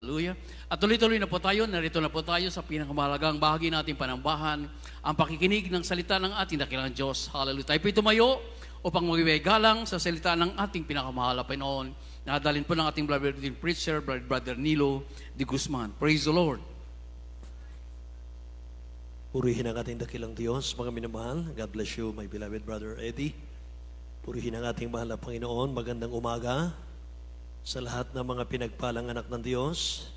Hallelujah. At tuloy-tuloy na po tayo, narito na po tayo sa pinakamahalagang bahagi nating panambahan, ang pakikinig ng salita ng ating dakilang Diyos. Hallelujah. Tayo po tumayo upang magbiway galang sa salita ng ating pinakamahal na Panginoon. Nadalin po ng ating beloved preacher, Brother Nilo de Guzman. Praise the Lord. Purihin ang ating dakilang Diyos, mga minamahal. God bless you, my beloved Brother Eddie. Purihin ang ating mahal na Panginoon. Magandang umaga sa lahat ng mga pinagpalang anak ng Diyos.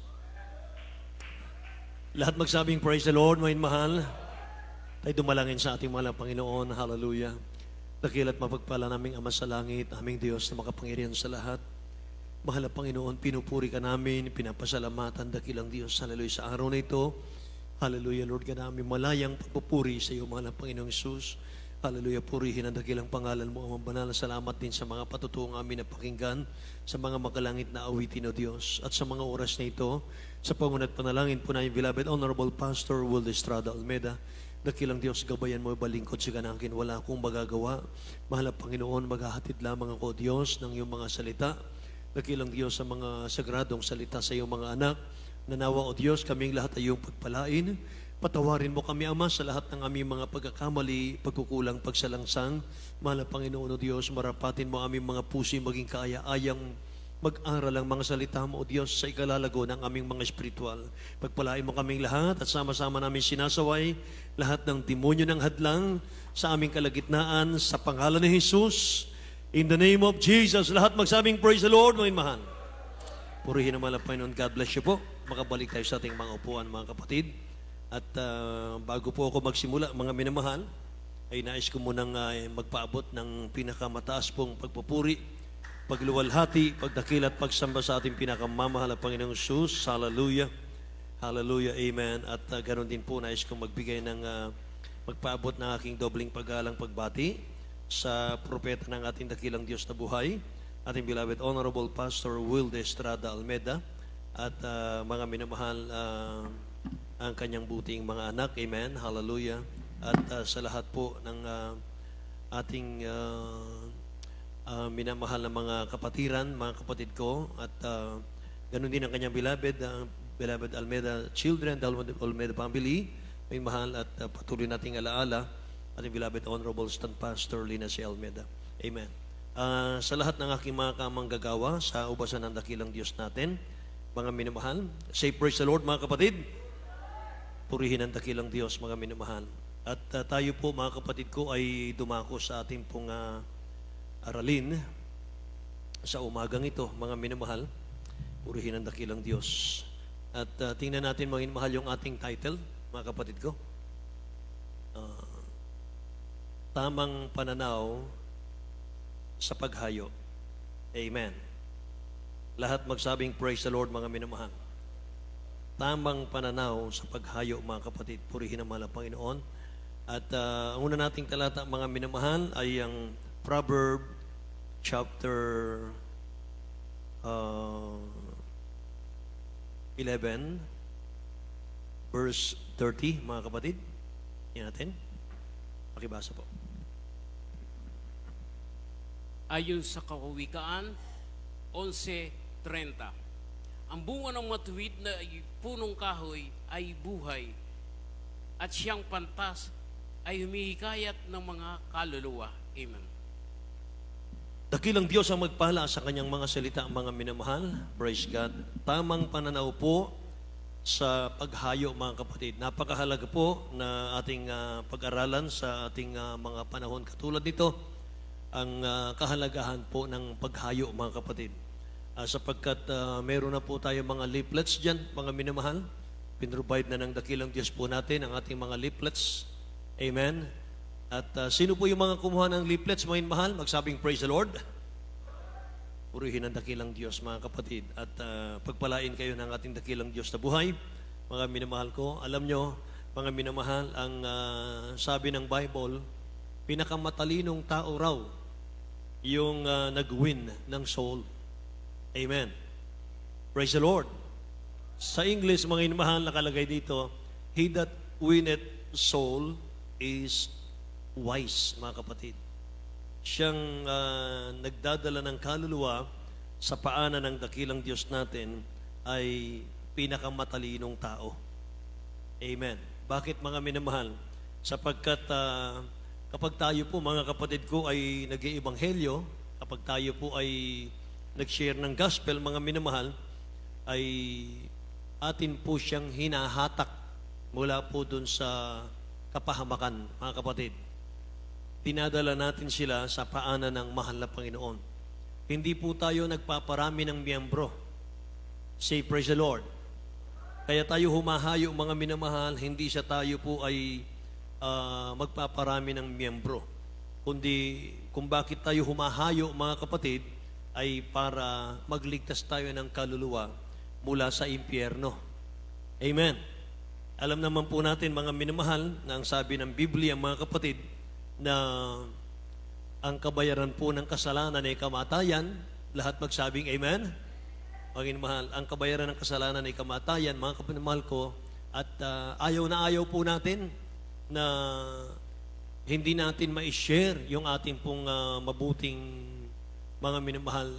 Lahat magsabing praise the Lord, mga mahal. Tayo dumalangin sa ating mahal na Panginoon. Hallelujah. Dakil at mapagpala naming Ama sa langit, aming Diyos na makapangyarihan sa lahat. Mahal na Panginoon, pinupuri ka namin, pinapasalamatan dakilang Diyos. Hallelujah. Sa araw na ito, hallelujah, Lord, ka namin malayang pagpupuri sa iyo, mahal na Panginoong Jesus. Hallelujah, purihin ang dakilang pangalan mo, Amang Banal. Salamat din sa mga patutuong amin na pakinggan, sa mga makalangit na awitin, O Diyos. At sa mga oras na ito, sa pangunat panalangin po na yung beloved Honorable Pastor Will Estrada Almeda, dakilang Diyos, gabayan mo, balingkod sa kanangkin, wala akong magagawa. Mahal na Panginoon, maghahatid lamang ako, Diyos, ng iyong mga salita. Dakilang Diyos, sa mga sagradong salita sa iyong mga anak. Nanawa, O Diyos, kaming lahat ay iyong pagpalain. Patawarin mo kami, Ama, sa lahat ng aming mga pagkakamali, pagkukulang, pagsalangsang. Mahal na Panginoon, O Diyos, marapatin mo aming mga puso maging kaaya-ayang mag-aral ang mga salita mo, O Diyos, sa ikalalago ng aming mga espiritual. Pagpalain mo kaming lahat at sama-sama namin sinasaway lahat ng demonyo ng hadlang sa aming kalagitnaan sa pangalan ni Jesus. In the name of Jesus, lahat magsabing praise the Lord, mga mahal. Purihin naman ang Panginoon. God bless you po. Makabalik tayo sa ating mga upuan, mga kapatid. At bago po ako magsimula, mga minamahal, ay nais ko munang magpaabot ng pinakamataas pong pagpupuri, pagluwalhati, pagdakil at pagsamba sa ating pinakamamahal na Panginoong Jesus. Hallelujah. Hallelujah. Amen. At ganoon din po, nais kong magbigay ng magpaabot ng aking dobling paggalang pagbati sa propeta ng ating dakilang Diyos na buhay, ating beloved Honorable Pastor Will Estrada Almeda, at mga minamahal, ang kanyang buting mga anak. Amen. Hallelujah. At sa lahat po ng ating minamahal na mga kapatiran, mga kapatid ko, at ganun din ang kanyang beloved Almeda children, Almeda family, may mahal, at patuloy nating alaala ating beloved Honorable Stand Pastor Lina C. Almeda. Amen. Sa lahat ng aking mga kamanggagawa sa ubasan ng dakilang Diyos natin, mga minamahal, say praise the Lord, mga kapatid. Purihin ang dakilang Diyos, mga minamahal. At tayo po, mga kapatid ko, ay dumako sa ating pong aralin sa umagang ito, mga minamahal. Purihin ang dakilang Diyos. At tingnan natin, mga minamahal, yung ating title, mga kapatid ko. Tamang pananaw sa paghayo. Amen. Lahat magsabing praise the Lord, mga minamahal. Tamang pananaw sa paghayo, mga kapatid. Purihin ang mahal na Panginoon. At ang una nating talata, mga minamahal, ay ang Proverb chapter 11 verse 30, mga kapatid. Yan natin. Pakibasa po. Ayon sa Kawikaan 11:30. Ang bunga ng matuwid na punong kahoy ay buhay, at siyang pantas ay humihikayat ng mga kaluluwa. Amen. Dakilang Diyos ang magpala sa kanyang mga salita, mga minamahal. Praise God. Tamang pananaw po sa paghayo, mga kapatid. Napakahalaga po na ating pag-aralan sa ating mga panahon katulad nito, ang kahalagahan po ng paghayo, mga kapatid. Sapagkat meron na po tayo mga leaflets dyan, mga minamahal. Pinrovide na ng dakilang Diyos po natin ang ating mga leaflets. Amen. At sino po yung mga kumuha ng leaflets, mga minamahal? Magsabing praise the Lord. Purihin ang dakilang Diyos, mga kapatid. At pagpalain kayo ng ating dakilang Diyos na buhay, mga minamahal ko. Alam nyo, mga minamahal, ang sabi ng Bible, pinakamatalinong tao raw yung nag-win ng soul. Amen. Praise the Lord. Sa English, mga inamahal, nakalagay dito, he that winneth soul is wise, mga kapatid. Siyang nagdadala ng kaluluwa sa paanan ng dakilang Diyos natin ay pinakamatalinong tao. Amen. Bakit mga minamahal? Sapagkat kapag tayo po mga kapatid ko ay nag-iebanghelyo, kapag tayo po ay nag-share ng gospel mga minamahal, ay atin po siyang hinahatak mula po dun sa kapahamakan, mga kapatid. Tinadala natin sila sa paanan ng mahal na Panginoon. Hindi po tayo nagpaparami ng miyembro. Say, praise the Lord. Kaya tayo humahayo, mga minamahal, hindi sa tayo po ay magpaparami ng miyembro. Kundi kung bakit tayo humahayo, mga kapatid, ay para magligtas tayo ng kaluluwa mula sa impyerno. Amen. Alam naman po natin, mga minamahal, na ang sabi ng Biblia, mga kapatid, na ang kabayaran po ng kasalanan ay kamatayan. Lahat magsabing amen. Mga mahal, ang kabayaran ng kasalanan ay kamatayan, mga kapatid mahal ko, at ayaw na ayaw po natin na hindi natin ma-share yung ating pong mabuting mga minamahal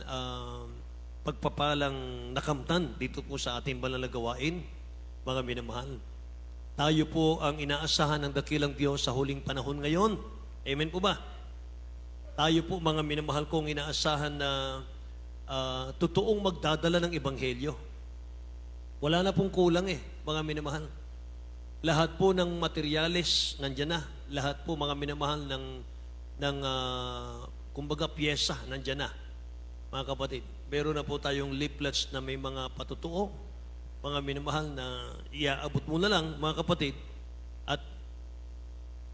pagpapalang nakamtan dito po sa ating banal na gawain, mga minamahal. Tayo po ang inaasahan ng dakilang Diyos sa huling panahon ngayon. Amen po ba? Tayo po, mga minamahal kong inaasahan na totoong magdadala ng ebanghelyo. Wala na pong kulang mga minamahal. Lahat po ng materyales nandyan na. Lahat po, mga minamahal, ng kumbaga piyesa nandyan na. Mga kapatid, meron na po tayong leaflets na may mga patutuo, mga minamahal, na iaabot mo na lang, mga kapatid. At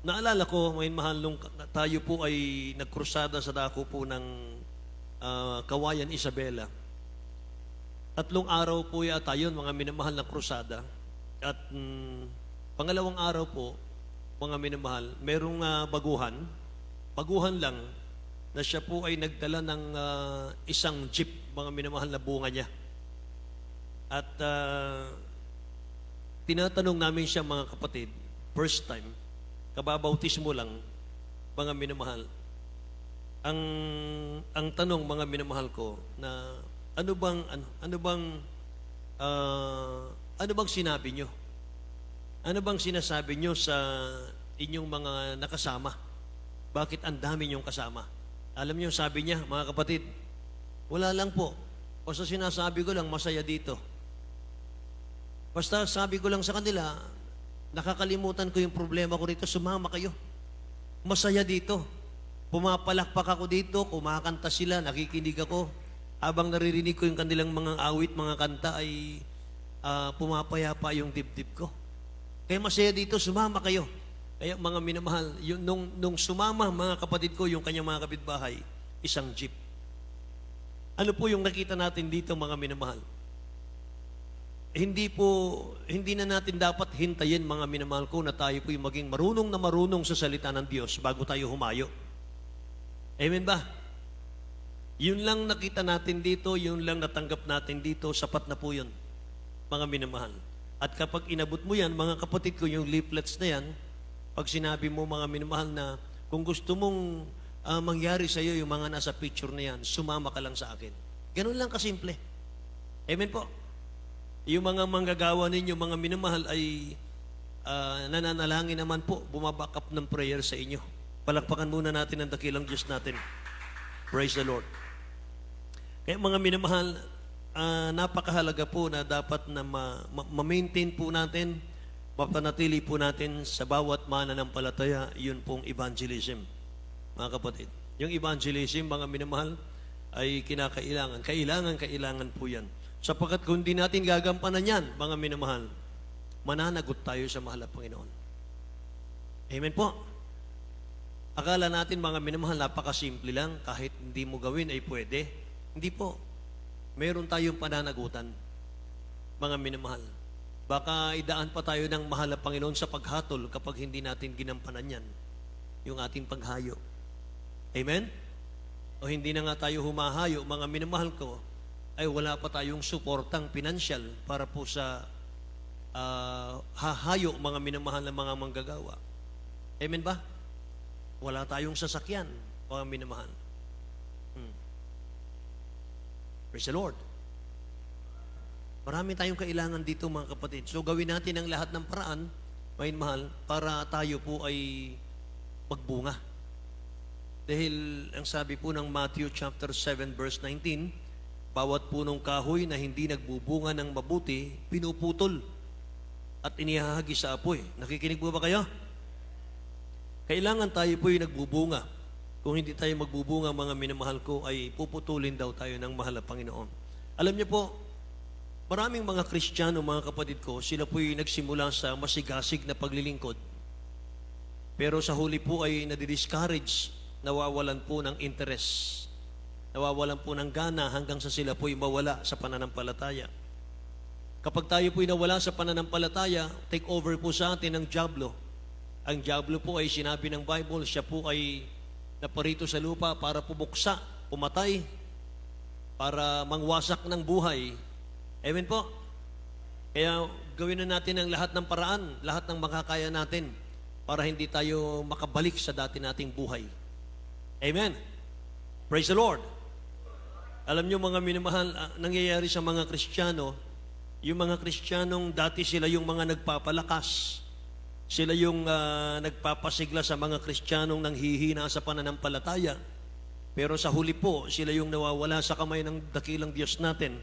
naalala ko, mga mahal, nung tayo po ay nagkrusada sa dako po ng Kawayan Isabela. 3 araw po yata yun, mga minamahal, na krusada. At pangalawang araw po, mga minamahal, merong baguhan lang, na siya po ay nagdala ng isang jeep, mga minamahal, na bunga niya. At tinatanong namin siya, mga kapatid, first time, kababautismo lang, mga minamahal. Ang tanong, mga minamahal ko, na ano bang sinabi nyo? Ano bang sinasabi nyo sa inyong mga nakasama? Bakit ang dami nyong kasama? Alam niyo, sabi niya, mga kapatid, wala lang po. Basta sinasabi ko lang, masaya dito. Basta sabi ko lang sa kanila, nakakalimutan ko yung problema ko rito, sumama kayo. Masaya dito. Pumapalakpak ako dito, kumakanta sila, nakikinig ako. Habang naririnig ko yung kanilang mga awit, mga kanta, ay pumapayapa yung dibdib ko. Kaya masaya dito, sumama kayo. Kaya mga minamahal, nung sumama, mga kapatid ko, yung kanyang mga kapitbahay, isang jeep. Ano po yung nakita natin dito, mga minamahal? Hindi na natin dapat hintayin, mga minamahal ko, na tayo po yung maging marunong sa salita ng Diyos bago tayo humayo. Amen ba? Yun lang nakita natin dito, yun lang natanggap natin dito, sapat na po yun, mga minamahal. At kapag inabot mo yan, mga kapatid ko, yung leaflets na yan, pag sinabi mo, mga minamahal, na kung gusto mong mangyari sa iyo yung mga nasa picture na yan, sumama ka lang sa akin. Ganun lang kasimple. Amen po. Yung mga manggagawa ninyo, mga minamahal, ay nananalangin naman po, bumabackup ng prayer sa inyo. Palakpakan muna natin ang dakilang Diyos natin. Praise the Lord. Kaya mga minamahal, napakahalaga po na dapat na ma-maintain po natin, mapanatili po natin sa bawat mananampalataya, yun pong evangelism, mga kapatid. Yung evangelism, mga minamahal, ay kinakailangan. Kailangan po yan. Sapagkat kung di natin gagampanan yan, mga minamahal, mananagot tayo sa mahal na Panginoon. Amen po. Akala natin, mga minamahal, napakasimple lang, kahit hindi mo gawin ay pwede. Hindi po. Meron tayong pananagutan, mga minamahal. Baka idaan pa tayo ng mahal na Panginoon sa paghatol kapag hindi natin ginampanan yan, yung ating paghayo. Amen? O hindi na nga tayo humahayo, mga minamahal ko, ay wala pa tayong suportang pinansyal para po sa hahayo, mga minamahal na mga manggagawa. Amen ba? Wala tayong sasakyan, mga minamahal. Praise the Lord. Marami tayong kailangan dito mga kapatid. So gawin natin ang lahat ng paraan, may mahal, para tayo po ay magbunga. Dahil ang sabi po ng Matthew chapter 7 verse 19, bawat punong kahoy na hindi nagbubunga ng mabuti, pinuputol at inihahagi sa apoy. Nakikinig po ba kayo? Kailangan tayo po yung nagbubunga. Kung hindi tayo magbubunga, mga minamahal ko, ay puputulin daw tayo ng mahal na Panginoon. Alam niyo po, maraming mga Kristiyano, mga kapatid ko, sila po yung nagsimula sa masigasig na paglilingkod. Pero sa huli po ay nadidiscourage, nawawalan po ng interest, nawawalan po ng gana hanggang sa sila po ay mawala sa pananampalataya. Kapag tayo po ay nawala sa pananampalataya, take over po sa atin ang diablo. Ang diablo po ay sinabi ng Bible, siya po ay naparito sa lupa para pumuksa, pumatay, para mangwasak ng buhay. Amen po. Kaya gawin na natin ang lahat ng paraan, lahat ng makakaya natin para hindi tayo makabalik sa dati nating buhay. Amen. Praise the Lord. Alam niyo mga minamahal, nangyayari sa mga Kristiyano, yung mga Kristiyanong dati sila yung mga nagpapalakas. Sila yung nagpapasigla sa mga Kristiyanong nanghihina sa pananampalataya. Pero sa huli po, sila yung nawawala sa kamay ng dakilang Diyos natin.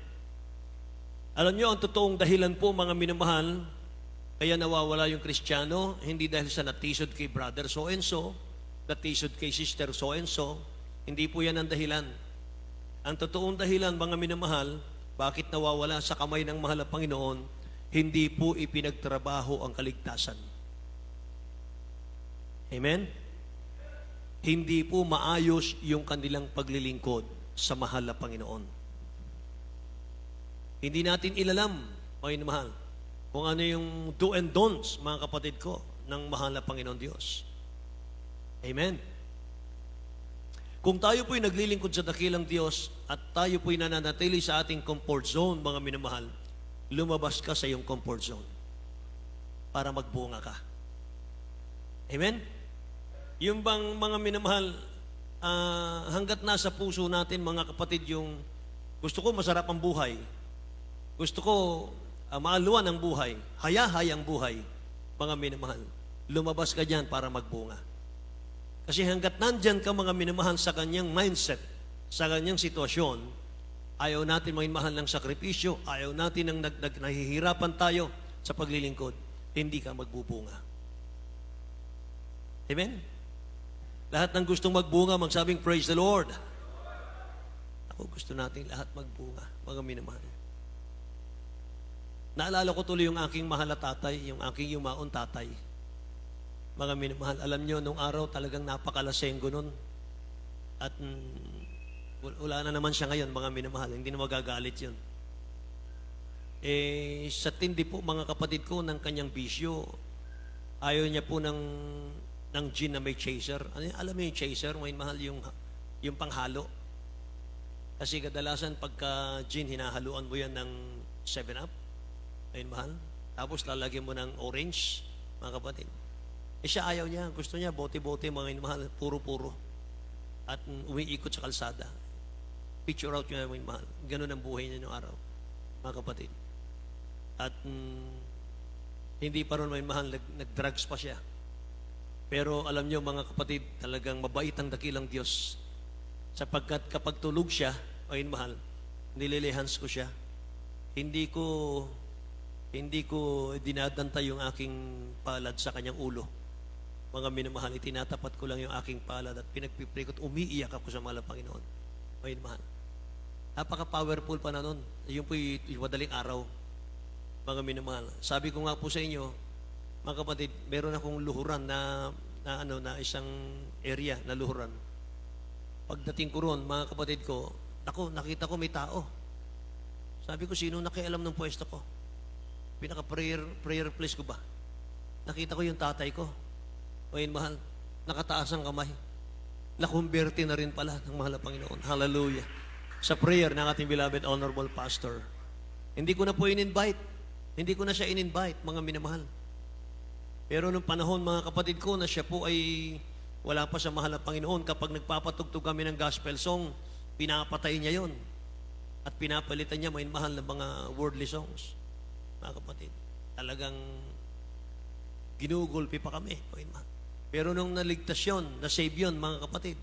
Alam niyo, ang totoong dahilan po, mga minamahal, kaya nawawala yung Kristiyano, hindi dahil sa natisod kay brother so-and-so, natisod kay sister so-and-so, hindi po yan ang dahilan. Ang totoong dahilan, mga minamahal, bakit nawawala sa kamay ng mahal na Panginoon, hindi po ipinagtrabaho ang kaligtasan. Amen? Hindi po maayos yung kanilang paglilingkod sa mahal na Panginoon. Hindi natin ilalam, mga mahal, kung ano yung do and don'ts, mga kapatid ko, ng mahal na Panginoon Diyos. Amen? Kung tayo po'y naglilingkod sa dakilang Diyos at tayo po'y nananatili sa ating comfort zone, mga minamahal, lumabas ka sa iyong comfort zone para magbunga ka. Amen? Yung bang mga minamahal, hanggat nasa puso natin, mga kapatid, yung gusto ko masarap ang buhay, gusto ko maaluan ang buhay, hayahay ang buhay, mga minamahal, lumabas ka dyan para magbunga. Kasi hanggat nandyan ka, mga minamahal, sa kanyang mindset, sa kanyang sitwasyon, ayaw natin mahal ng sakripisyo, ayaw natin ng nahihirapan tayo sa paglilingkod, hindi ka magbubunga. Amen? Lahat ng gustong magbunga, magsabing, praise the Lord. Ako, gusto natin lahat magbunga, mga minamahal. Naalala ko tuloy yung aking mahal na tatay, yung aking yumaon tatay. Mga minamahal, alam nyo, nung araw talagang napakalasenggo nun. At wala na naman siya ngayon, mga minamahal. Hindi na magagalit yun. Sa tindi po, mga kapatid ko, ng kanyang bisyo, ayaw niya po ng gin na may chaser. Alam mo yung chaser, may mahal yung panghalo. Kasi kadalasan pagka gin, hinahaluan mo yan ng 7-Up. Ayun mahal. Tapos lalagyan mo ng orange, mga kapatid. Siya ayaw niya. Gusto niya, bote-bote, mga mahal, puro-puro. At umiikot sa kalsada. Picture out niya, mga mahal. Ganun ang buhay niya noong araw, mga kapatid. At hindi pa rin, mga mahal, nag-drugs pa siya. Pero alam niyo, mga kapatid, talagang mabait ang dakilang Diyos. Sapagkat kapag tulog siya, ayun mahal, nililihans ko siya. Hindi ko dinadanta yung aking palad sa kanyang ulo. Mga minamahal, itinatapat ko lang yung aking palad at pinagpipray ko at umiiyak ako sa mahal na Panginoon. Ayun mahal. Napaka-powerful pa na nun. Yun po yung madaling araw. Mga minamahal. Sabi ko nga po sa inyo, mga kapatid, meron akong luhuran na isang area na luhuran. Pagdating ko ron, mga kapatid ko, nakita ko may tao. Sabi ko, sino nakialam ng pwesto ko? Pinaka-prayer place ko ba? Nakita ko yung tatay ko. Ayun mahal, nakataas ang kamay. Nakumberte na rin pala ng mahal na Panginoon. Hallelujah. Sa prayer ng ating beloved honorable pastor. Hindi ko na po in-invite. Hindi ko na siya in-invite, mga minamahal. Pero nung panahon, mga kapatid ko, na siya po ay wala pa sa mahal na Panginoon, kapag nagpapatugtog kami ng gospel song, pinapatay niya yon. At pinapalitan niya, mga mahal, ng mga worldly songs. Mga kapatid, talagang ginugulpi pa kami, mga mahal. Pero nung naligtas yun, na-save yun, mga kapatid,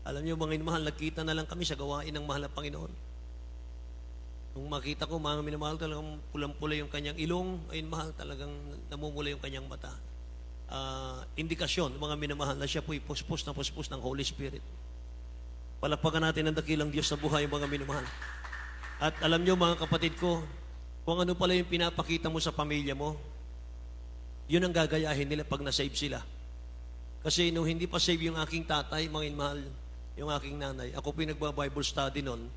alam niyo, mga mahal, nagkita na lang kami sa gawain ng mahal na Panginoon. Nung makita ko, mga minamahal, talagang pulang-pula yung kanyang ilong, ayun mahal, talagang namumula yung kanyang mata. Indikasyon, mga minamahal, na siya po'y puspos ng Holy Spirit. Palakpakan natin ang dakilang Diyos na buhay, mga minamahal. At alam niyo, mga kapatid ko, kung ano pala yung pinapakita mo sa pamilya mo, yun ang gagayahin nila pag na-save sila. Kasi nung hindi pa save yung aking tatay, mga inmahal, yung aking nanay, ako po yung nagba-Bible study noon,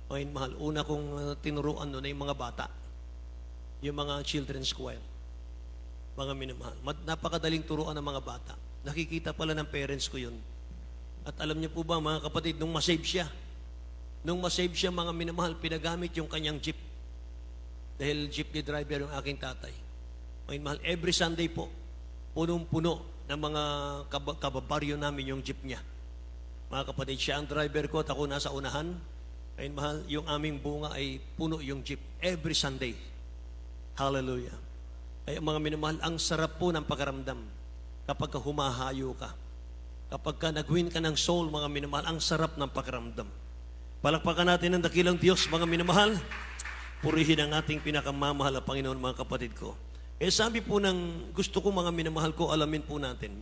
mga inmahal, una kong tinuruan noon ay yung mga bata, yung mga children's choir, mga minamahal. Napakadaling turuan ng mga bata. Nakikita pala ng parents ko yun. At alam niyo po ba, mga kapatid, nung masave siya, mga minamahal, pinagamit yung kanyang jeep. Dahil jeepney driver yung aking tatay. Mga minamahal, every Sunday po, punong-puno ng mga kababaryo namin yung jeep niya. Mga kapatid, siya ang driver ko at ako nasa unahan. Mga minamahal, yung aming bunga ay puno yung jeep. Every Sunday. Hallelujah. Ay mga minamahal, ang sarap po ng pagaramdam kapag humahayo ka. Kapag ka nag-win ka ng soul, mga minamahal, ang sarap ng pakiramdam. Palakpakan natin ang dakilang Diyos, mga minamahal. Purihin ang ating pinakamamahal na Panginoon, mga kapatid ko. Sabi po ng gusto ko, mga minamahal ko, alamin po natin.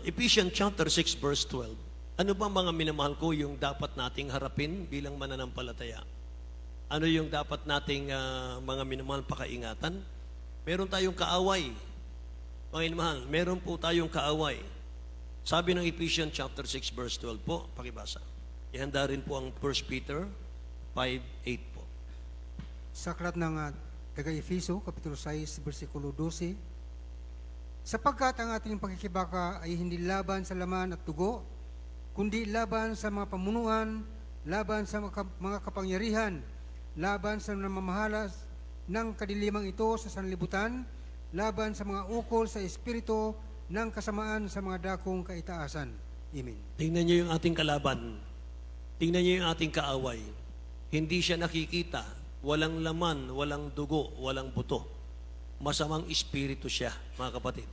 Ephesians chapter 6, verse 12. Ano ba, mga minamahal ko, yung dapat nating harapin bilang mananampalataya? Ano yung dapat nating mga minamahal pakaingatan? Meron tayong kaaway. Mga minamahal, meron po tayong kaaway. Sabi ng Ephesians chapter 6 verse 12 po, pakibasa. Ihanda rin po ang 1 Peter 5:8 po. Sa aklat ng taga-Efeso, Kapitulo 6, versikulo 12, sapagkat ang ating pagkikibaka ay hindi laban sa laman at dugo, kundi laban sa mga pamunuan, laban sa mga kapangyarihan, laban sa namamahala ng kadilimang ito sa sanlibutan, laban sa mga ukol sa espiritu ng kasamaan sa mga dakong kaitaasan. Amen. Tingnan niyo yung ating kalaban. Tingnan niyo yung ating kaaway. Hindi siya nakikita. Walang laman, walang dugo, walang buto. Masamang espiritu siya, mga kapatid.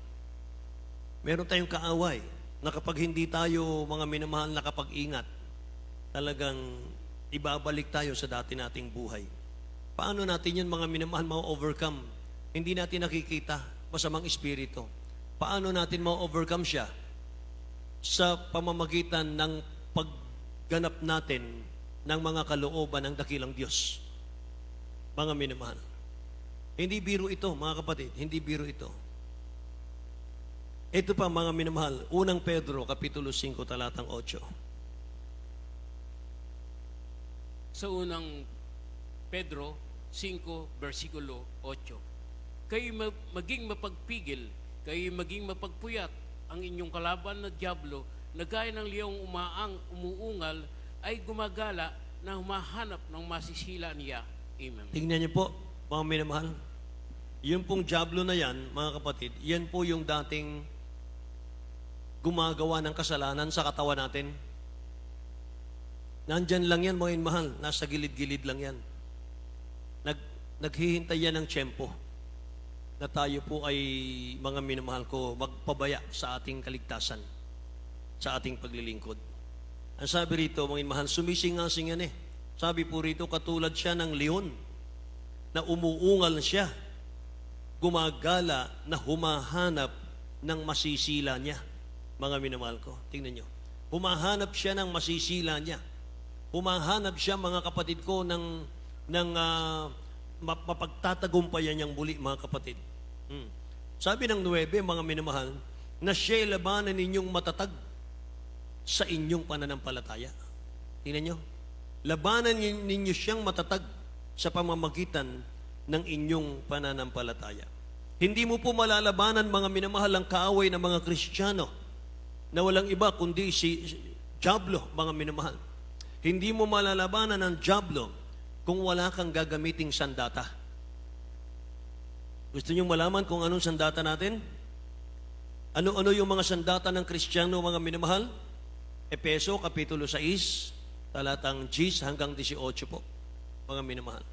Meron tayong kaaway na kapag hindi tayo, mga minamahal, nakapag-ingat, talagang ibabalik tayo sa dati nating buhay. Paano natin yun, mga minamahal, ma-overcome? Hindi natin nakikita, masamang espiritu. Paano natin ma-overcome siya? Sa pamamagitan ng pagganap natin ng mga kalooban ng dakilang Diyos. Mga minamahal. Hindi biro ito, mga kapatid. Hindi biro ito. Ito pa, mga minamahal. Unang Pedro, Kapitulo 5, talatang 8. Sa unang Pedro 5, versikulo 8. Kayo maging mapagpigil, kayo maging mapagpuyat ang inyong kalaban na dyablo na gaya ng liyong umuungal ay gumagala na humahanap ng masisila niya. Amen. Tingnan niyo po, mga minamahal. Yung pong dyablo na yan, mga kapatid, yan po yung dating gumagawa ng kasalanan sa katawan natin. Nandyan lang yan, mga minamahal. Nasa gilid-gilid lang yan. Naghihintay yan ng tiyempo na tayo po ay, mga minamahal ko, magpabaya sa ating kaligtasan, sa ating paglilingkod. Ang sabi rito, mga minamahal, sumisingasing yan eh. Sabi po rito, katulad siya ng leon na umuungal siya, gumagala na humahanap ng masisila niya. Mga minamahal ko, tingnan nyo. Humahanap siya ng masisila niya. Humahanap siya, mga kapatid ko, ng mapagtatagumpayan niyang muli, mga kapatid. Sabi ng 9, mga minamahal, na siya'y labanan ninyong matatag sa inyong pananampalataya. Tingnan nyo. Labanan ninyo siyang matatag sa pamamagitan ng inyong pananampalataya. Hindi mo po malalabanan, mga minamahal, ang kaaway ng mga Kristiyano na walang iba kundi si dyablo, mga minamahal. Hindi mo malalabanan ang dyablo kung wala kang gagamiting sandata. Gusto niyong malaman kung anong sandata natin? Ano-ano yung mga sandata ng Kristiyano, mga minamahal? Efeso, Kapitulo 6, talatang 10 hanggang 18 po, mga minamahal.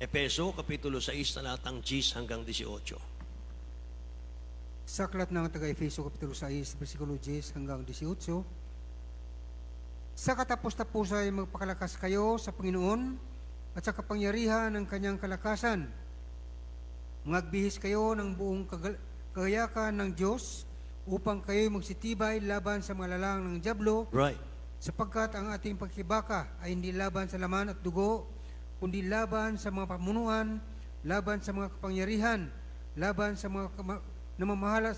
Efeso, Kapitulo 6, talatang 10 hanggang 18. Sa aklat ng taga-Efeso, Kapitulo 6, versikulo 10 hanggang 18. Sa katapos-tapos ay magpakalakas kayo sa Panginoon at sa kapangyarihan ng kanyang kalakasan. Magbihis kayo ng buong kagayakan ng Diyos upang kayo'y magsitibay laban sa mga lalang ng dyablo, Right. sapagkat ang ating pagkibaka ay hindi laban sa laman at dugo, kundi laban sa mga pamunuan, laban sa mga kapangyarihan, laban sa mga namamahala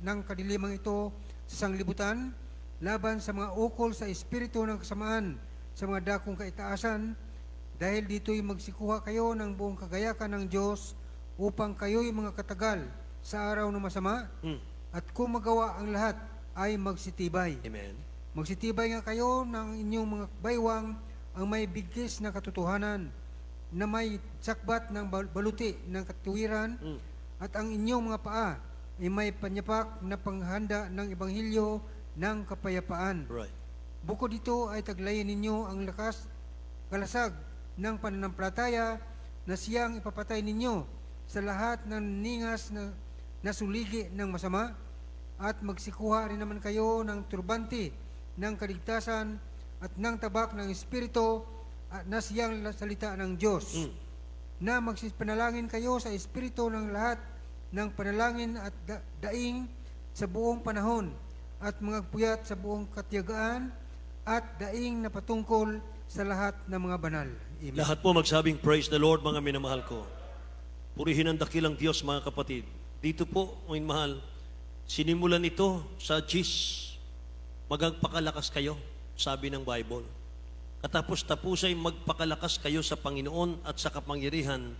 ng kadilimang ito sa sanglibutan, laban sa mga ukol sa espiritu ng kasamaan, sa mga dakong kaitaasan. Dahil dito'y magsikuha kayo ng buong kagayakan ng Diyos upang kayo'y mga katagal sa araw ng masama, at kung magawa ang lahat ay magsitibay. Amen. Magsitibay nga kayo ng inyong mga baywang ang may bigkis na katotohanan, na may sakbat ng baluti ng katuwiran, at ang inyong mga paa ay may panyapak na panghanda ng ebanghelyo ng kapayapaan. Right. Bukod dito ay taglayin ninyo ang kalasag ng pananampalataya na siyang ipapatay ninyo sa lahat ng ningas na nasuligi ng masama, at magsikuha rin naman kayo ng turbante ng kaligtasan at ng tabak ng Espiritu at na siyang salita ng Diyos, na magsipanalangin kayo sa Espiritu ng lahat ng panalangin at daing sa buong panahon, at magpuyat sa buong katiyagaan at daing na patungkol sa lahat ng mga banal. Amen. Lahat po magsabing, praise the Lord, mga minamahal ko. Purihin ang dakilang Diyos, mga kapatid. Dito po, mga mahal, sinimulan ito sa GIS. Magpakalakas kayo, sabi ng Bible. Katapos-tapos ay magpakalakas kayo sa Panginoon at sa kapangyarihan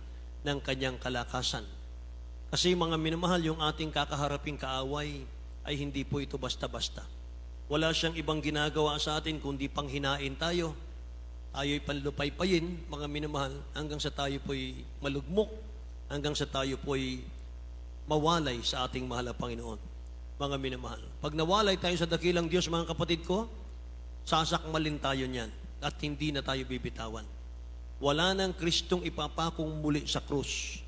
ng kanyang kalakasan. Kasi mga minamahal, yung ating kakaharaping kaaway ay hindi po ito basta-basta. Wala siyang ibang ginagawa sa atin kundi panghinain tayo. Tayo'y panlupaypayin, mga minamahal, hanggang sa tayo po'y malugmok, hanggang sa tayo po'y mawalay sa ating mahal na Panginoon. Mga minamahal, pag nawalay tayo sa dakilang Diyos, mga kapatid ko, sasakmalin tayo niyan at hindi na tayo bibitawan. Wala nang Kristong ipapakong muli sa krus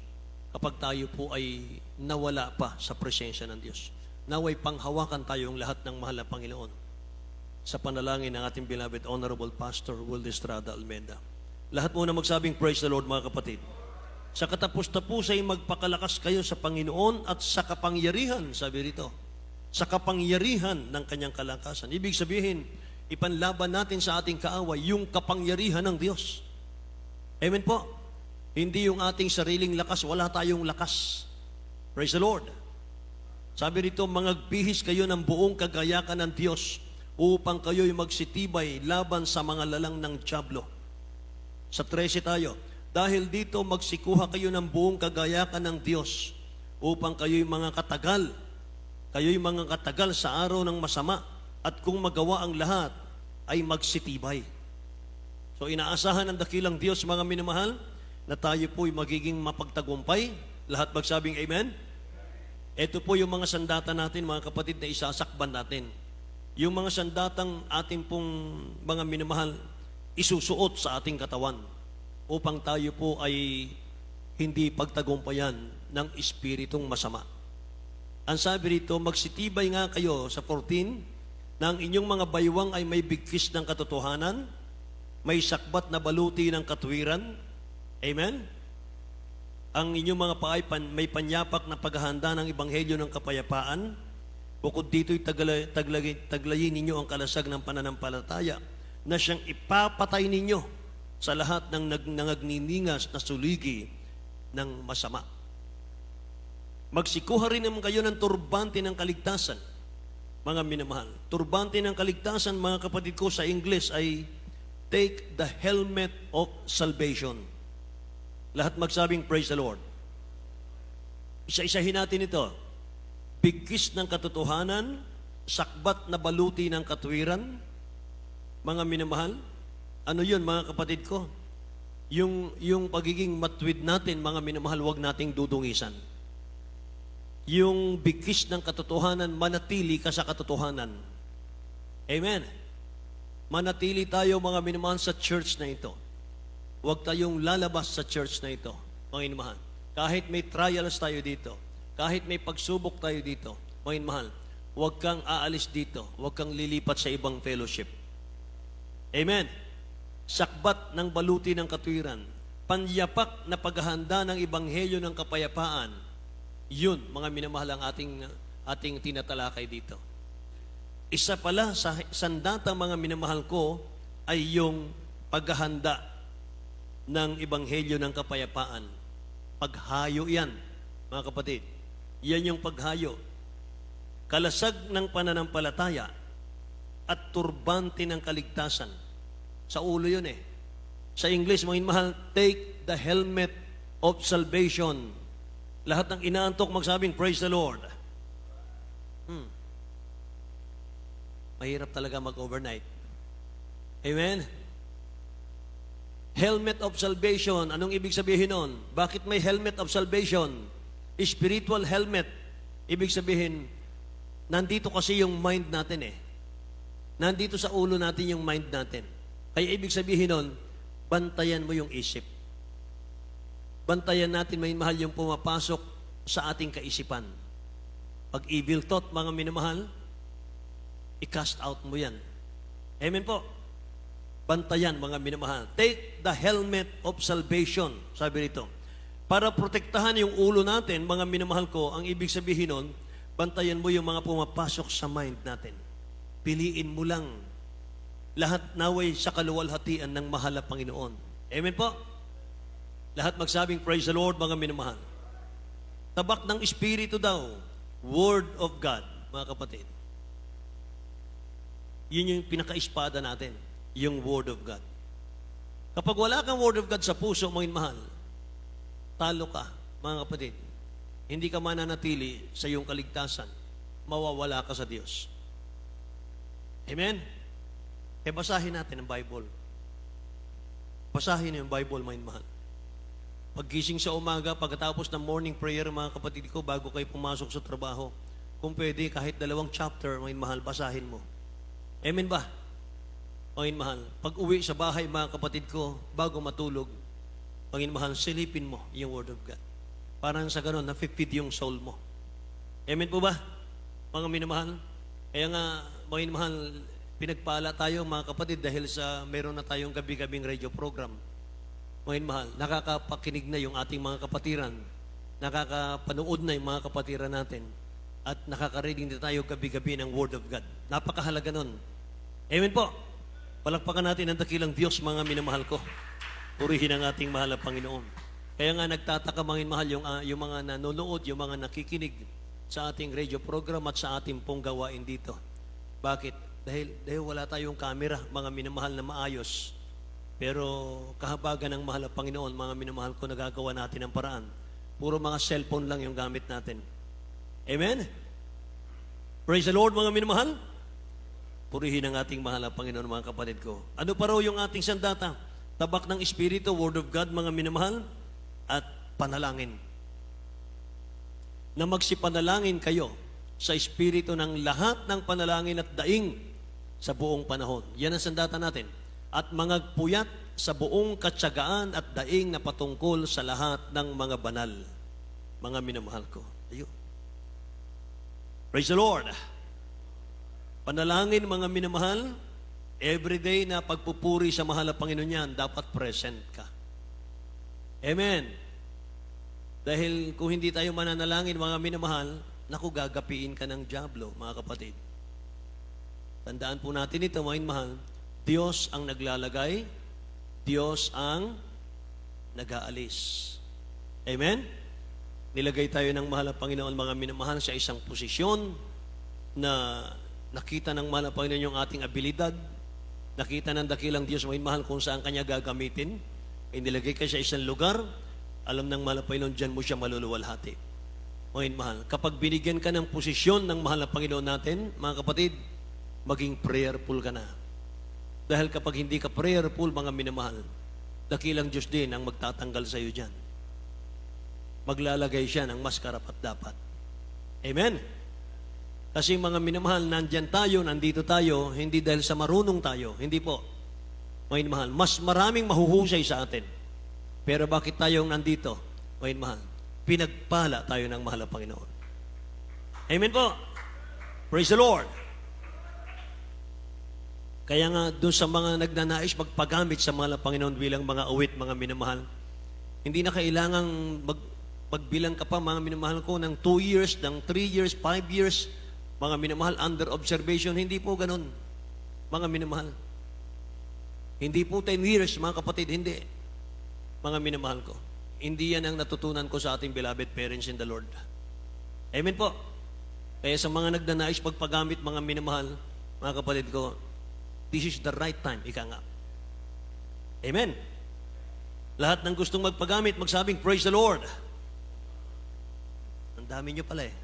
kapag tayo po ay nawala pa sa presensya ng Diyos. Naway panghawakan tayong lahat ng mahal na Panginoon sa panalangin ng ating beloved Honorable Pastor Will Estrada Almeda. Lahat muna magsabing praise the Lord, mga kapatid. Sa katapos-tapos ay magpakalakas kayo sa Panginoon at sa kapangyarihan, sabi rito, sa kapangyarihan ng kanyang kalakasan. Ibig sabihin, ipanlaban natin sa ating kaaway yung kapangyarihan ng Diyos. Amen po. Hindi yung ating sariling lakas, wala tayong lakas. Praise the Lord. Sabi rito, mangagbihis kayo ng buong kagayakan ng Diyos upang kayo'y magsitibay laban sa mga lalang ng dyablo. Sa 13 tayo, dahil dito magsikuha kayo ng buong kagayakan ng Diyos upang kayo'y mga katagal. Kayo'y mga katagal sa araw ng masama, at kung magawa ang lahat, ay magsitibay. So inaasahan ng dakilang Diyos, mga minamahal, na tayo po'y magiging mapagtagumpay. Lahat magsabing amen? Ito po yung mga sandata natin, mga kapatid, na isasakban natin. Yung mga sandatang ating pong mga minamahal, isusuot sa ating katawan upang tayo po ay hindi pagtagumpayan ng espiritong masama. Ang sabi rito, magsitibay nga kayo sa 14, na ang inyong mga baywang ay may bigkis ng katotohanan, may sakbat na baluti ng katwiran. Amen? Ang inyong mga paay may panyapak na paghahanda ng ebanghelyo ng kapayapaan. Bukod dito'y taglayin ninyo ang kalasag ng pananampalataya na siyang ipapatay ninyo sa lahat ng nangagniningas na suligi ng masama. Magsikuha rin naman kayo ng turbante ng kaligtasan, mga minamahal. Turbante ng kaligtasan, mga kapatid ko, sa English ay take the helmet of salvation. Lahat magsabing praise the Lord. Isa-isahin natin ito. Bigkis ng katotohanan, sakbat na baluti ng katwiran. Mga minamahal, ano yun, mga kapatid ko? Yung pagiging matwid natin, mga minamahal, huwag nating dudungisan. Yung bigkis ng katotohanan, manatili ka sa katotohanan. Amen. manatili tayo mga minamahal sa church na ito. Huwag tayong lalabas sa church na ito, mga minamahal. Kahit may trials tayo dito, kahit may pagsubok tayo dito, mga minamahal, huwag kang aalis dito, huwag kang lilipat sa ibang fellowship. Amen. Sakbat ng baluti ng katwiran, panyapak na paghahanda ng ebanghelyo ng kapayapaan, yun, mga minamahal, ang ating tinatalakay dito. Isa pala sa sandatang mga minamahal ko ay yung paghahanda ng ebanghelyo ng kapayapaan. Paghayo yan, mga kapatid. Yan yung paghayo. Kalasag ng pananampalataya at turbante ng kaligtasan. Sa ulo yun eh. Sa English, mga mahal, take the helmet of salvation. Lahat ng inaantok magsabing, praise the Lord. Mahirap talaga mag-overnight. Amen? Helmet of salvation. Anong ibig sabihin nun? Bakit may helmet of salvation? Spiritual helmet. Ibig sabihin, nandito kasi yung mind natin eh. Nandito sa ulo natin yung mind natin. Kaya ibig sabihin nun, bantayan mo yung isip. Bantayan natin, may mahal, yung pumapasok sa ating kaisipan. Pag evil thought, mga minamahal, i-cast out mo yan. Amen po. Bantayan, mga minamahal. Take the helmet of salvation, sabi rito. Para protektahan yung ulo natin, mga minamahal ko, ang ibig sabihin nun, bantayan mo yung mga pumapasok sa mind natin. Piliin mo lang lahat naway sa kaluwalhatian ng mahal na Panginoon. Amen po. Lahat magsabing, praise the Lord, mga minamahal. Tabak ng Espiritu daw, Word of God, mga kapatid. Yun yung pinaka-espada natin, yung Word of God. Kapag wala kang Word of God sa puso, mga minamahal, talo ka, mga kapatid. Hindi ka mananatili sa iyong kaligtasan. Mawawala ka sa Diyos. Amen? E basahin natin ang Bible. Basahin yung Bible, mga minamahal. Paggising sa umaga, pagkatapos ng morning prayer, mga kapatid ko, bago kayo pumasok sa trabaho, kung pwede, kahit 2 chapter, mga minamahal, basahin mo. Amen ba? Mga minamahal, pag uwi sa bahay, mga kapatid ko, bago matulog, mga minamahal, silipin mo yung Word of God. Parang sa ganun, na-feed yung soul mo. Amen po ba? Mga minamahal? Kaya nga, mga minamahal, pinagpala tayo, mga kapatid, dahil sa meron na tayong gabi-gabing radio program. Mga minamahal, nakakapakinig na yung ating mga kapatiran, nakakapanood na yung mga kapatiran natin, at nakaka-reading na tayo gabi-gabi ng Word of God. Napakahalaga nun. Amen po. Palakpakan natin ang dakilang Diyos, mga minamahal ko. Purihin ang ating mahal na Panginoon. Kaya nga nagtataka, mga minamahal, yung mga nanonood, yung mga nakikinig sa ating radio program at sa ating pong gawain dito. Bakit? Dahil wala tayong camera, mga minamahal, na maayos. Pero kahabagan ng mahal na Panginoon, mga minamahal ko, nagagawa natin ang paraan. Puro mga cellphone lang yung gamit natin. Amen? Praise the Lord, mga minamahal. Purihin ang ating mahal na Panginoon, mga kapatid ko. Ano pa raw yung ating sandata? Tabak ng Espiritu, Word of God, mga minamahal, at panalangin. Na magsipanalangin kayo sa Espiritu ng lahat ng panalangin at daing sa buong panahon. Yan ang sandata natin. At mangagpuyat sa buong katsagaan at daing na patungkol sa lahat ng mga banal. Mga minamahal ko. Ayun. Praise the Lord. Panalangin, mga minamahal, everyday na pagpupuri sa mahal na Panginoon yan, dapat present ka. Amen. Dahil kung hindi tayo mananalangin, mga minamahal, naku, gagapiin ka ng dyablo, mga kapatid. Tandaan po natin ito, mga minamahal, Diyos ang naglalagay, Diyos ang nag-aalis. Amen? Nilagay tayo ng mahal na Panginoon, mga minamahal, sa isang posisyon na nakita ng mahal na Panginoon yung ating abilidad, nakita ng dakilang Diyos, mga minamahal, kung saan Kanya gagamitin, inilagay ka sa isang lugar, alam ng mahal na Panginoon, dyan mo siya maluluwalhati. Mga minamahal, kapag binigyan ka ng posisyon ng mahal na Panginoon natin, mga kapatid, maging prayerful ka na. Dahil kapag hindi ka prayerful, mga minamahal, dakilang Diyos din ang magtatanggal sa iyo dyan. Maglalagay siya ng mas karapat-dapat. Amen? Kasi mga minamahal, nandyan tayo, nandito tayo, hindi dahil sa marunong tayo. Hindi po. Mga minamahal, mas maraming mahuhusay sa atin. Pero bakit tayo nandito? Mga minamahal, pinagpala tayo ng mahal na Panginoon. Amen po. Praise the Lord. Kaya nga, doon sa mga nagnanais magpagamit sa mahal na Panginoon bilang mga awit, mga minamahal, hindi na kailangang magbilang ka pa, mga minamahal ko, ng 2 years, ng 3 years, 5 years, mga minamahal, under observation. Hindi po ganun, mga minamahal. Hindi po 10 years, mga kapatid, hindi. Mga minamahal ko. Hindi yan ang natutunan ko sa ating beloved parents in the Lord. Amen po. Kaya sa mga nagnanais magpagamit, mga minamahal, mga kapatid ko, this is the right time, ika nga. Amen. Lahat ng gustong magpagamit, magsabing, praise the Lord. Ang dami nyo pala eh.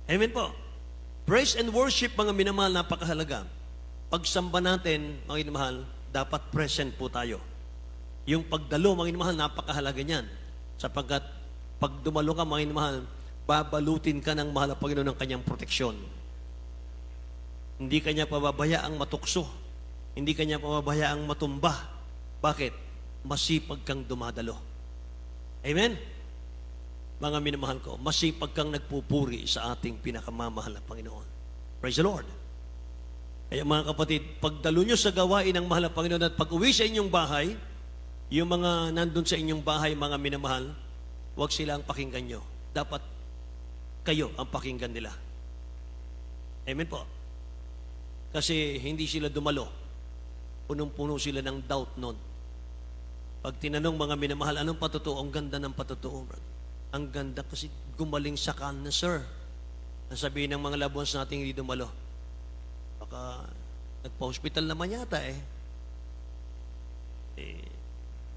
Amen po. Praise and worship, mga minamahal, napakahalaga. Pagsamba natin, mga minamahal, dapat present po tayo. Yung pagdalo, mga minamahal, napakahalaga niyan. Sapagkat pag dumalo ka, mga minamahal, babalutin ka ng mahal na Panginoon ng kanyang proteksyon. Hindi kanya pababayaang matukso. Hindi kanya pababayaang matumba. Bakit? Masipag kang dumadalo. Amen? Mga minamahal ko, masipag kang nagpupuri sa ating pinakamamahal na Panginoon. Praise the Lord. Kaya mga kapatid, pagdalo nyo sa gawain ng mahal na Panginoon at pag-uwi sa inyong bahay, yung mga nandun sa inyong bahay, mga minamahal, huwag sila ang pakinggan nyo. Dapat kayo ang pakinggan nila. Amen po. Kasi hindi sila dumalo. Punong-puno sila ng doubt noon. Pag tinanong mga minamahal, anong patutuo? Ang ganda ng patutuo, brother. Ang ganda kasi gumaling sa kan na, sir. Ang sabihin ng mga loved ones natin hindi dumalo. Baka nagpa-hospital naman yata eh.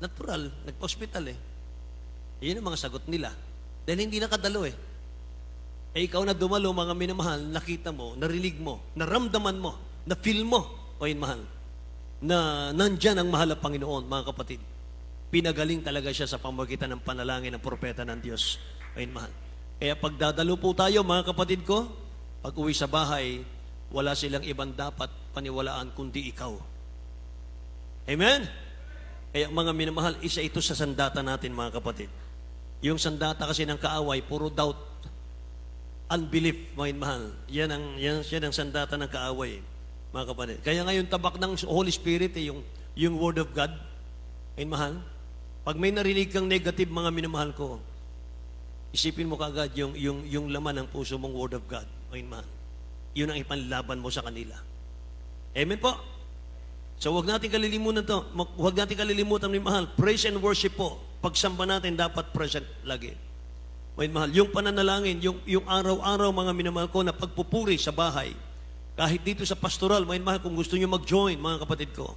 Natural, nagpa-hospital eh. Yun ang mga sagot nila. Dahil hindi nakadalo eh. Ikaw na dumalo, mga minamahal, nakita mo, narinig mo, naramdaman mo, na-feel mo, o yun mahal, na nandyan ang mahal na Panginoon, mga kapatid. Pinagaling talaga siya sa pamagitan ng panalangin ng propeta ng Diyos. Ayun, mahal. Kaya pagdadalo po tayo, mga kapatid ko, pag uwi sa bahay, wala silang ibang dapat paniwalaan kundi ikaw. Amen? Kaya mga minamahal, isa ito sa sandata natin, mga kapatid. Yung sandata kasi ng kaaway, puro doubt, unbelief, mga mahal. Yan ang sandata ng kaaway, mga kapatid. Kaya ngayon, tabak ng Holy Spirit, yung Word of God, ayun, mahal. Pag may narinig kang negative, mga minamahal ko, isipin mo kaagad yung laman ng puso mong Word of God. Ayun, mahal. Yun ang ipanlaban mo sa kanila. Amen po? So huwag natin kalilimutan to. Huwag natin kalilimutan ni mahal. Praise and worship po. Pagsamba natin dapat present lagi. Ayun, mahal. Yung pananalangin, yung araw-araw, mga minamahal ko, na pagpupuri sa bahay. Kahit dito sa pastoral, mga mahal, kung gusto nyo mag-join, mga kapatid ko.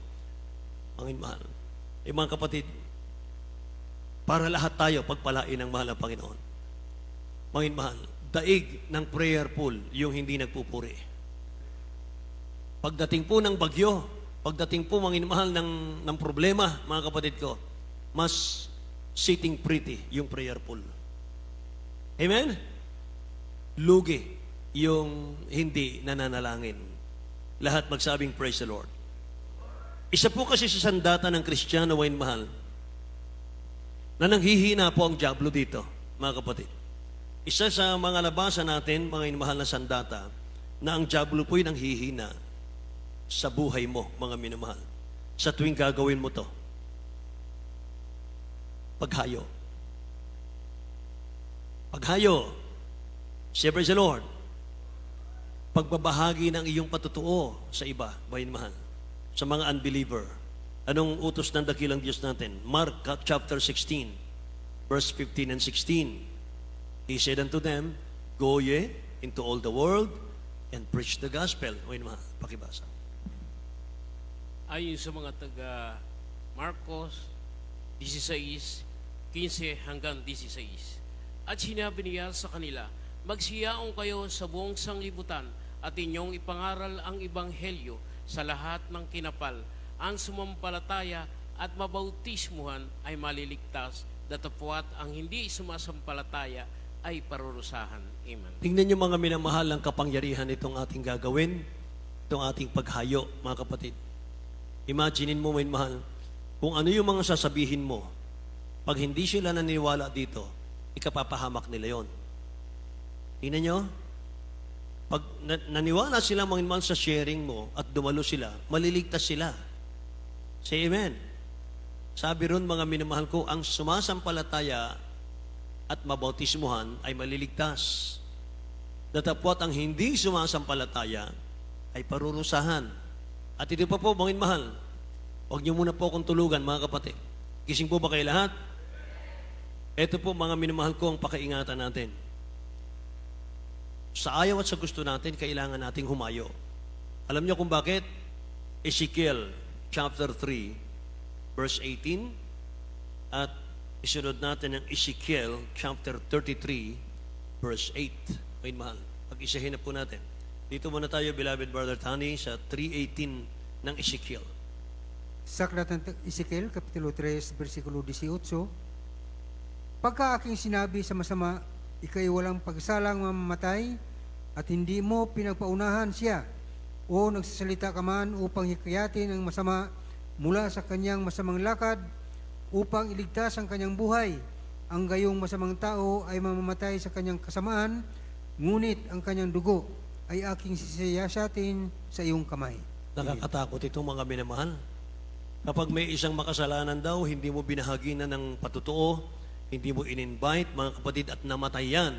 Mga mahal. Mga kapatid, para lahat tayo pagpalain ng mahal na Panginoon. Mga mahal, daig ng prayer pool yung hindi nagpupuri. Pagdating po ng bagyo, pagdating po, mga mahal, ng problema, mga kapatid ko, mas sitting pretty yung prayer pool. Amen? Lugi yung hindi nananalangin. Lahat magsabing praise the Lord. Isa po kasi sa sandata ng Kristiyano, wain mahal, na nanghihina po ang dyablo dito, mga kapatid. Isa sa mga nabasa natin, mga mahal na sandata, na ang dyablo po'y nanghihina sa buhay mo, mga minamahal. Sa tuwing gagawin mo to. Paghayo. Paghayo. Say praise the Lord. Pagbabahagi ng iyong patutuo sa iba, wain mahal. Sa mga unbeliever. Anong utos ng dakilang Diyos natin? Mark chapter 16, verse 15 and 16. He said unto them, go ye into all the world and preach the gospel. O yun, pakibasa. Ayon sa mga taga Marcos 16, 15 hanggang 16. At sinabi niya sa kanila, magsiyaong kayo sa buong sanglibutan at inyong ipangaral ang ebanghelyo sa lahat ng kinapal. Ang sumampalataya at mabautismuhan ay maliligtas, datapwat ang hindi sumasampalataya ay parurusahan. Amen. Tingnan niyo mga minamahal ang kapangyarihan itong ating gagawin, itong ating paghayo, mga kapatid. Imaginein mo, mahal, kung ano yung mga sasabihin mo, pag hindi sila naniniwala dito, ikapapahamak nila yon. Tingnan niyo, pag naniwala sila mga mahal sa sharing mo at dumalo sila, maliligtas sila. Say amen. Sabi ron mga minamahal ko, ang sumasampalataya at mabautismuhan ay maliligtas. Datapwat ang hindi sumasampalataya ay parurusahan. At ito pa po, mga mahal, huwag niyo muna po akong tulugan, mga kapatid. Gising po ba kayo lahat? Ito po, mga minamahal ko, ang pakaingatan natin. Sa ayaw at sa gusto natin, kailangan nating humayo. Alam niyo kung bakit? Ezekiel chapter 3, verse 18, at isunod natin ang Ezekiel chapter 33, verse 8. May mahal. Pag-isahin na po natin. Dito muna tayo, beloved Brother Tani, sa 3:18 ng Ezekiel. Sa aklat ng Ezekiel, Kapitulo 3, versikulo 18, pagka aking sinabi sa masama, ikay walang pagsalang mamamatay, at hindi mo pinagpaunahan siya, o nagsasalita ka man upang hikayatin ang masama mula sa kanyang masamang lakad, upang iligtas ang kanyang buhay. Ang gayong masamang tao ay mamamatay sa kanyang kasamaan, ngunit ang kanyang dugo ay aking sisiyasatin sa iyong kamay. Nakakatakot itong mga minamahal. Kapag may isang makasalanan daw, hindi mo binahaginan ng patutuo, hindi mo in-invite, mga kapatid, at namatay yan,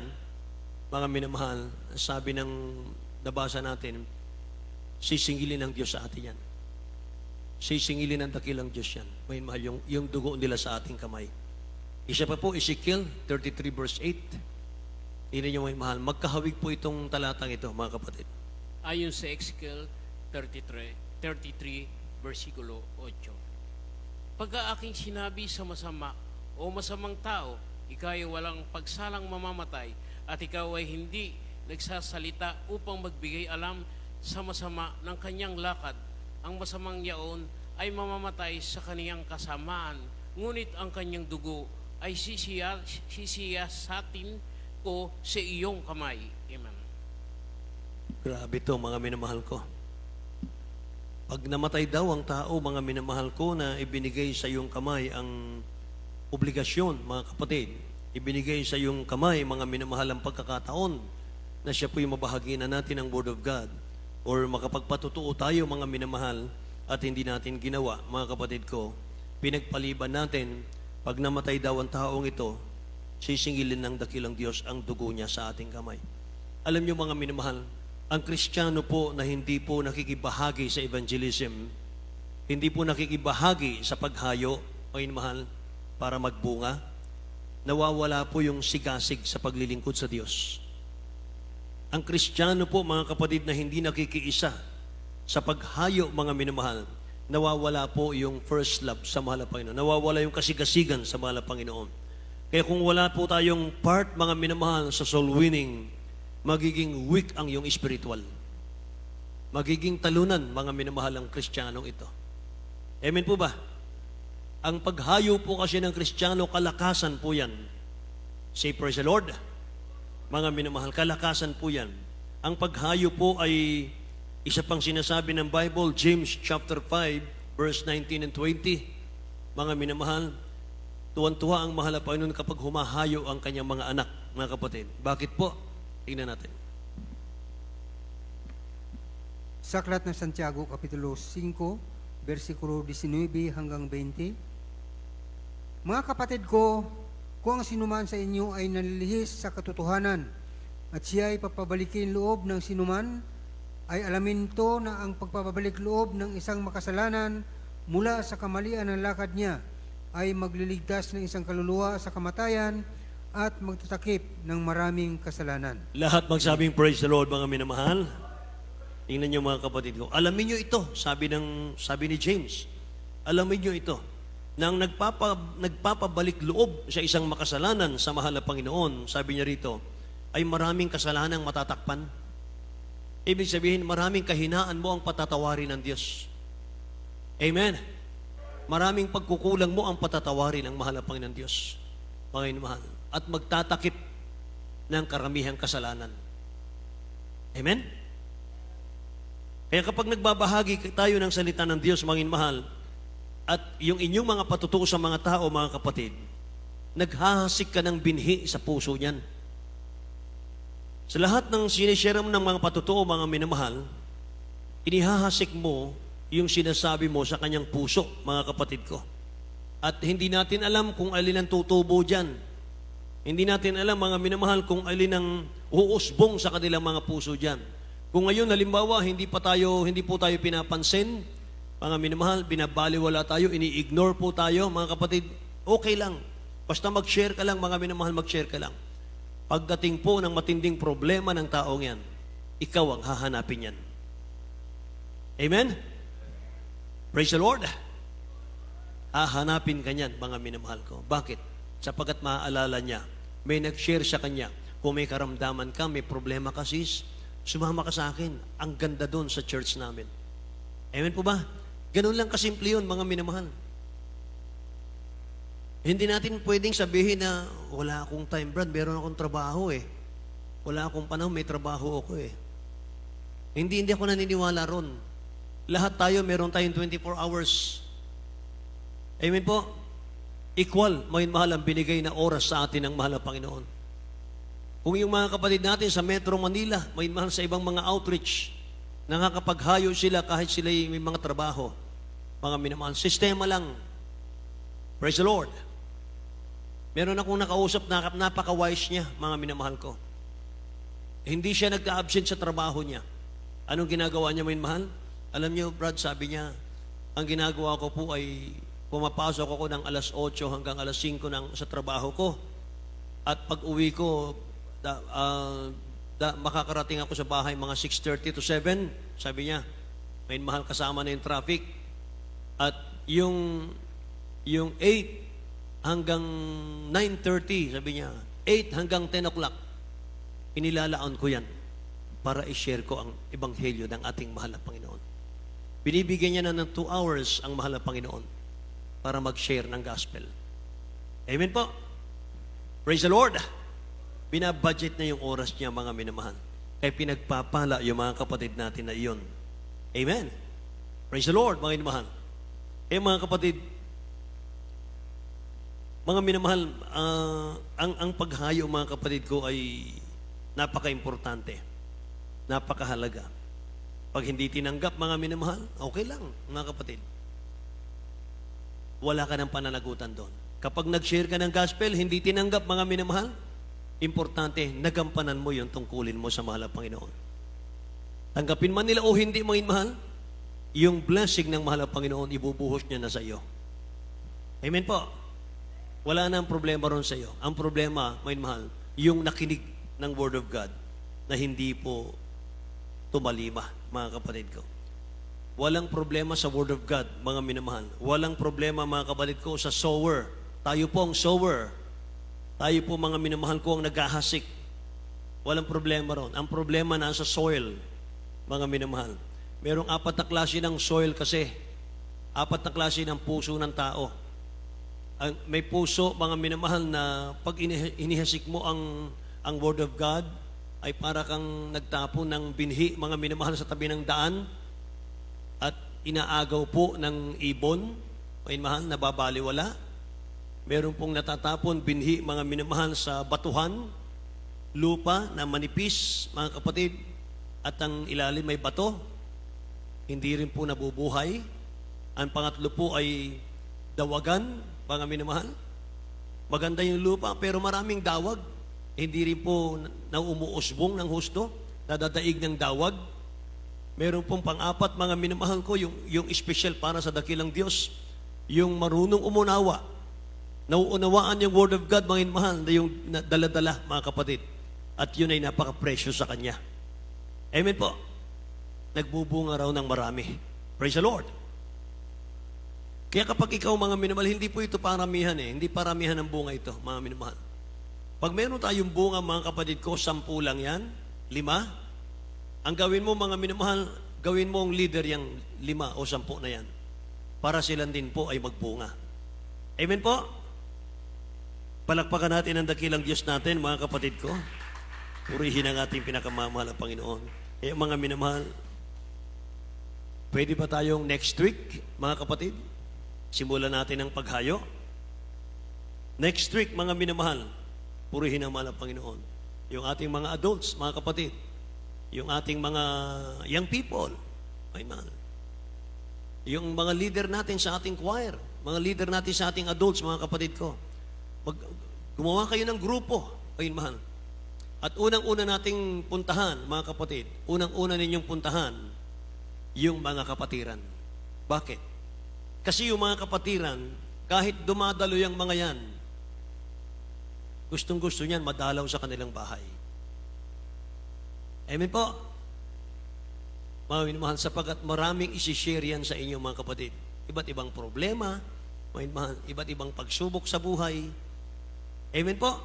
mga minamahal, sabi ng nabasa natin, sisingilin ng Diyos sa atin yan. Sisingilin ng dakilang Diyos yan. May mahal yung dugo nila sa ating kamay. Isa pa po, Ezekiel 33 verse 8. Tingnan niyo may mahal. Magkahawig po itong talatang ito, mga kapatid. Ayon sa Ezekiel 33, versikulo 8. Pagka aking sinabi sa masama o masamang tao, ikaw ay walang pagsalang mamamatay, at ikaw ay hindi nagsasalita upang magbigay alam sa masama ng kanyang lakad, ang masamang yaon ay mamamatay sa kaniyang kasamaan, ngunit ang kanyang dugo ay sisiyasatin ko sa iyong kamay. Amen. Grabe ito, mga minamahal ko. Pag namatay daw ang tao, mga minamahal ko, na ibinigay sa iyong kamay ang obligasyon, mga kapatid, ibinigay sa iyong kamay, mga minamahal, ang pagkakataon na siya po yung mabahaginan natin ng Word of God, or makapagpatutuo tayo, mga minamahal, at hindi natin ginawa, mga kapatid ko, pinagpaliban natin, pag namatay daw ang taong ito, sisingilin ng dakilang Diyos ang dugo niya sa ating kamay. Alam niyo, mga minamahal, ang Kristiyano po na hindi po nakikibahagi sa evangelism, hindi po nakikibahagi sa paghayo, mga minamahal, para magbunga, nawawala po yung sigasig sa paglilingkod sa Diyos. Ang Kristiyano po, mga kapatid, na hindi nakikiisa sa paghayo, mga minamahal, nawawala po yung first love sa mahal na Panginoon. Nawawala yung kasigasigan sa mahal na Panginoon. Kaya kung wala po tayong part, mga minamahal, sa soul winning, magiging weak ang yung spiritual. Magiging talunan, mga minamahal, ang Kristiyanong ito. Amen po ba? Ang paghayo po kasi ng Kristiyano, kalakasan po yan. Say praise the Lord. Mga minamahal, kalakasan po yan. Ang paghayo po ay isa pang sinasabi ng Bible, James chapter 5, verse 19 and 20. Mga minamahal, tuwan-tuwa ang mahal na Panginoon kapag humahayo ang kanyang mga anak, mga kapatid. Bakit po? Tingnan natin. Sa aklat ng Santiago, Kapitulo 5, versikulo 19 hanggang 20. Mga kapatid ko, kung ang sinuman sa inyo ay nalilihis sa katotohanan at siya ay papabalikin loob ng sinuman, ay alamin to na ang pagpapabalik loob ng isang makasalanan mula sa kamalian ng lakad niya ay magliligtas ng isang kaluluwa sa kamatayan at magtatakip ng maraming kasalanan. Lahat magsabing praise the Lord, mga minamahal. Tingnan niyo, mga kapatid ko. Alamin niyo ito, sabi ni James. Alamin niyo ito. Nang nagpapabalik loob sa isang makasalanan sa mahal na Panginoon, sabi niya rito, ay maraming kasalanang matatakpan. Ibig sabihin, maraming kahinaan mo ang patatawarin ng Diyos. Amen. Maraming pagkukulang mo ang patatawarin ng mahal na Panginoon Diyos. Panginoon mahal. At magtatakip ng karamihang kasalanan. Amen? Kaya kapag nagbabahagi tayo ng salita ng Diyos, mga mahal, at yung inyong mga patutuo sa mga tao, mga kapatid, naghahasik ka ng binhi sa puso niyan. Sa lahat ng sinishare mo ng mga patutuo, mga minamahal, inihahasik mo yung sinasabi mo sa kanyang puso, mga kapatid ko. At hindi natin alam kung alin ang tutubo dyan. Hindi natin alam, mga minamahal, kung alin ang uusbong sa kanilang mga puso dyan. Kung ngayon, halimbawa, hindi po tayo pinapansin, mga minamahal, binabaliwala tayo, ini-ignore po tayo, mga kapatid, okay lang. Basta mag-share ka lang, mga minamahal, mag-share ka lang. Pagdating po ng matinding problema ng taong yan, ikaw ang hahanapin yan. Amen? Praise the Lord. Hahanapin ka niyan, mga minamahal ko. Bakit? Sapagkat maaalala niya, may nag-share sa kanya, kung may karamdaman ka, may problema ka sis, sumama ka sa akin. Ang ganda doon sa church namin. Amen po ba? Ganun lang kasimple yun, mga minamahal. Hindi natin pwedeng sabihin na wala akong time, Brad, meron akong trabaho eh. Wala akong panahon, may trabaho ako eh. Hindi ako naniniwala ron. Lahat tayo, meron tayong 24 hours. Amen po? Equal, mahal ang binigay na oras sa atin ng mahal na Panginoon. Kung yung mga kapatid natin sa Metro Manila, mahal sa ibang mga outreach, nakakapaghayo sila kahit sila may mga trabaho. Mga minamahal, sistema lang. Praise the Lord. Meron akong nakausap na napaka-wise niya, mga minamahal ko. Hindi siya nag-absent sa trabaho niya. Anong ginagawa niya, mahal? Alam niyo, Brad, sabi niya, ang ginagawa ko po ay pumapasok ako ng alas 8 hanggang alas 5 sa trabaho ko. At pag uwi ko, makakarating ako sa bahay mga 6:30 to 7. Sabi niya, may mahal kasama na yung traffic. At yung 8 hanggang 9:30, sabi niya, 8 hanggang 10 o'clock, inilalaan ko yan para i-share ko ang ebanghelyo ng ating mahal na Panginoon. Binibigyan niya na ng 2 hours ang mahal na Panginoon para mag-share ng gospel. Amen po. Praise the Lord. Binabudget na yung oras niya, mga minamahal. Kaya pinagpapala yung mga kapatid natin na iyon. Amen. Praise the Lord, mga minamahal. Mga kapatid, mga minamahal, ang paghayo, mga kapatid ko, ay napaka-importante. Napakahalaga. Pag hindi tinanggap, mga minamahal, okay lang, mga kapatid. Wala ka ng pananagutan doon. Kapag nag-share ka ng gospel, hindi tinanggap, mga minamahal, importante, nagampanan mo yung tungkulin mo sa mahal na Panginoon. Tanggapin man nila o hindi, mga minamahal, yung blessing ng mahal na Panginoon, ibubuhos niya na sa iyo. Amen po. Wala na ang problema ron sa iyo. Ang problema, mga minamahal, yung nakinig ng Word of God na hindi po tumalima, mga kapatid ko. Walang problema sa Word of God, mga minamahal. Walang problema, mga kapatid ko, sa sower. Tayo po ang sower. Tayo po, mga minamahal ko, ang naghahasik. Walang problema ron. Ang problema nasa soil, mga minamahal. Merong 4 na klase ng soil kasi. 4 na klase ng puso ng tao. May puso, mga minamahal, na pag inihasik mo ang Word of God, ay para kang nagtapo ng binhi, mga minamahal, sa tabi ng daan, at inaagaw po ng ibon, mga minamahal, nababaliwala. Meron pong natatapon binhi, mga minamahal, sa batuhan, lupa na manipis, mga kapatid, at ang ilalim may bato, hindi rin po nabubuhay. Ang pangatlo po ay dawagan, mga minamahal. Maganda yung lupa, pero maraming dawag. Hindi rin po na umuusbong ng husto, nadadaig ng dawag. Meron pong pang-apat, mga minamahal ko, yung special para sa dakilang Diyos, yung marunong umunawa. Nauunawaan yung Word of God, mga minamahal, na yung dala-dala, mga kapatid. At yun ay napaka-precious sa Kanya. Amen po. Nagbubunga raw ng marami. Praise the Lord. Kaya kapag ikaw, mga minamahal, hindi po ito paramihan eh. Hindi paramihan ng bunga ito, mga minamahal. Pag meron tayong bunga, mga kapatid ko, 10 lang yan, 5. Ang gawin mo, mga minamahal, gawin mo ang leader yung 5 o 10 na yan. Para sila din po ay magbunga. Amen po? Palakpakan natin ang dakilang Diyos natin, mga kapatid ko. Purihin ang ating pinakamamahal na Panginoon. Kaya mga minamahal, pwede ba tayong next week, mga kapatid? Simulan natin ang paghayo. Next week, mga minamahal, purihin ang mahal na Panginoon. Yung ating mga adults, mga kapatid, yung ating mga young people, may mahal. Yung mga leader natin sa ating choir, mga leader natin sa ating adults, mga kapatid ko, gumawa kayo ng grupo, may mahal. At unang-una nating puntahan, mga kapatid, unang-una ninyong puntahan, yung mga kapatiran. Bakit? Kasi yung mga kapatiran, kahit dumadalo yung mga yan, gustong-gusto niyan madalaw sa kanilang bahay. Amen po. Mga minamahal, sapagat maraming isishare yan sa inyo mga kapatid. Iba't ibang problema, mga minamahal, iba't ibang pagsubok sa buhay. Amen po.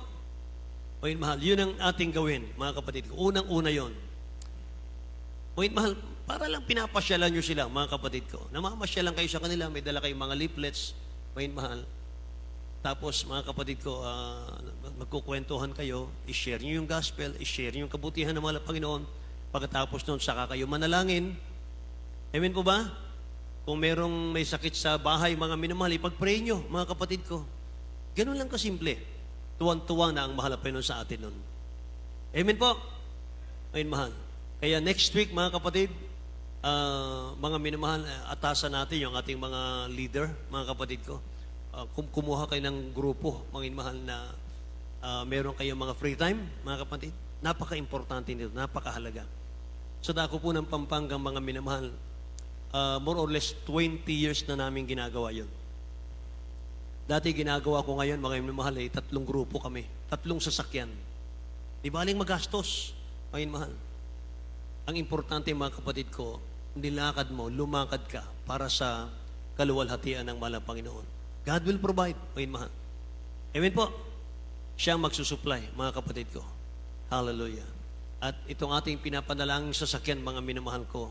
Mga minamahal, yun ang ating gawin, mga kapatid. Unang-una yon. Mga minamahal, para lang pinapasyalan nyo sila, mga kapatid ko. Namamasyalan kayo sa kanila, may dala kayong mga leaflets, mga minamahal. Tapos, mga kapatid ko, magkukwentuhan kayo, i-share nyo yung gospel, i-share nyo yung kabutihan ng mga Panginoon. Pagkatapos nun, saka kayo manalangin. Amen po ba? Kung merong may sakit sa bahay, mga minamahal, ipag-pray nyo, mga kapatid ko. Ganun lang kasimple. Tuwan-tuwa na ang mahal na Panginoon sa atin nun. Amen po? Amen, mahal. Kaya next week, mga kapatid, mga minamahal, atasan natin yung ating mga leader, mga kapatid ko. Kumuha kayo ng grupo, mga minamahal, na meron kayong mga free time, mga kapatid. Napaka-importante nito, napakahalaga. Sa dako po ng Pampanga, mga minamahal, more or less 20 years na namin ginagawa yun. Dati ginagawa ko ngayon, mga minamahal, 3 grupo kami, 3 sasakyan. Di baling magastos, mga minamahal. Ang importante, mga kapatid ko, nilakad mo, lumakad ka para sa kaluwalhatian ng mahal na Panginoon. God will provide, mga minamahal. Amen po. Siya ang magsusupply, mga kapatid ko. Hallelujah. At itong ating pinapanalangin sa sasakyan, mga minamahal ko,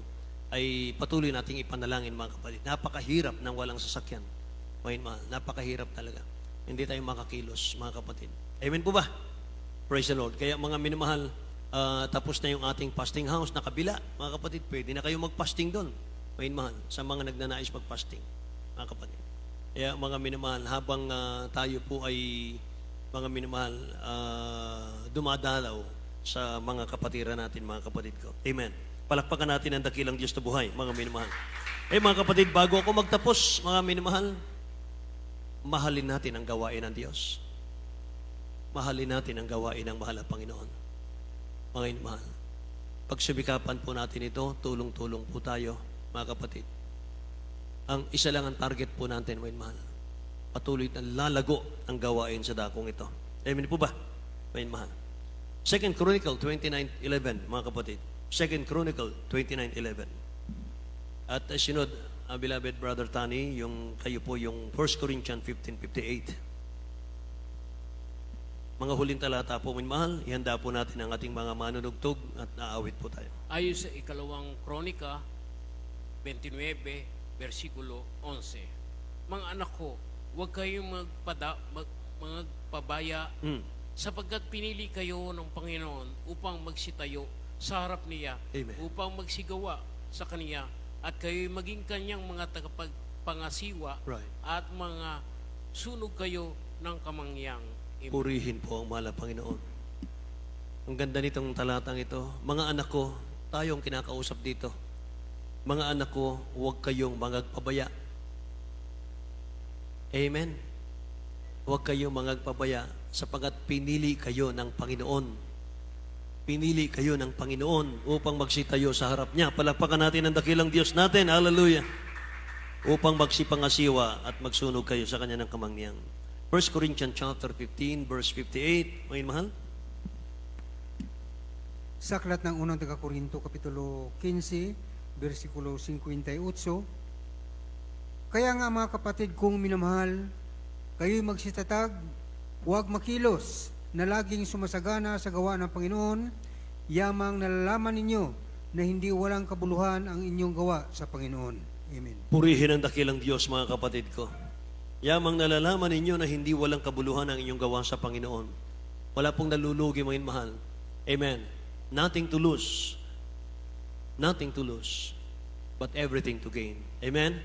ay patuloy nating ipanalangin, mga kapatid. Napakahirap ng walang sasakyan. Mga minamahal, napakahirap talaga. Hindi tayo makakilos, mga kapatid. Amen po ba? Praise the Lord. Kaya mga minamahal, tapos na yung ating fasting house na kabila, mga kapatid, pwede na kayo mag-fasting doon. Mga minamahal, sa mga nagnanais mag-fasting, mga kapatid. Kaya mga minamahal, habang tayo po ay mga minamahal, dumadalaw sa mga kapatiran natin, mga kapatid ko. Amen. Palakpakan natin ang dakilang Diyos na buhay, mga minamahal. Mga kapatid, bago ako magtapos, mga minamahal, mahalin natin ang gawain ng Diyos. Mahalin natin ang gawain ng mahal na Panginoon. Mga minamahal, pagsubikapan po natin ito, tulong-tulong po tayo, mga kapatid. Ang isa lang ang target po natin, mga minamahal. Patuloy na lalago ang gawain sa dakong ito. Amen po ba? Mga mahal. 2 Chronicle 29:11, mga kapatid. 2 Chronicle 29:11. At sinod, beloved Brother Tani, kayo po yung 1 Corinthians 15:58. Mga huling talata po, mga mahal, ihanda po natin ang ating mga manunugtog at naawit po tayo. Ayon sa ikalawang Kronika 29, versikulo 11. Mga anak ko, huwag kayong magpabaya sapagkat pinili kayo ng Panginoon upang magsitayo sa harap niya, Amen. upang magsigawa sa kaniya, at kayo'y maging kanyang mga tagapagpangasiwa, Right. at mga sunog kayo ng kamangyang. Amen. Purihin po ang mahal na Panginoon. Ang ganda nitong talatang ito. Mga anak ko, tayong kinakausap dito. Mga anak ko, huwag kayong magpabaya. Amen. Huwag kayong magpabaya sapagat pinili kayo ng Panginoon. Pinili kayo ng Panginoon upang magsitayo sa harap niya. Palakpakan natin ang dakilang Diyos natin. Hallelujah. Upang magsipangasiwa at magsunog kayo sa Kanya ng kamangyang. 1 Corinthians chapter 15, verse 58. Mga mahal. Sa aklat ng unang taga-Korinto, kapitulo 15, versikulo 58. Kaya nga mga kapatid kong minamahal, kayo'y magsitatag, huwag makilos, na laging sumasagana sa gawa ng Panginoon, yamang nalalaman ninyo na hindi walang kabuluhan ang inyong gawa sa Panginoon. Amen. Purihin ang dakilang Diyos, mga kapatid ko. Yamang nalalaman ninyo na hindi walang kabuluhan ang inyong gawa sa Panginoon. Wala pong nalulugi, mga mahal. Amen. Nothing to lose. Nothing to lose, but everything to gain. Amen?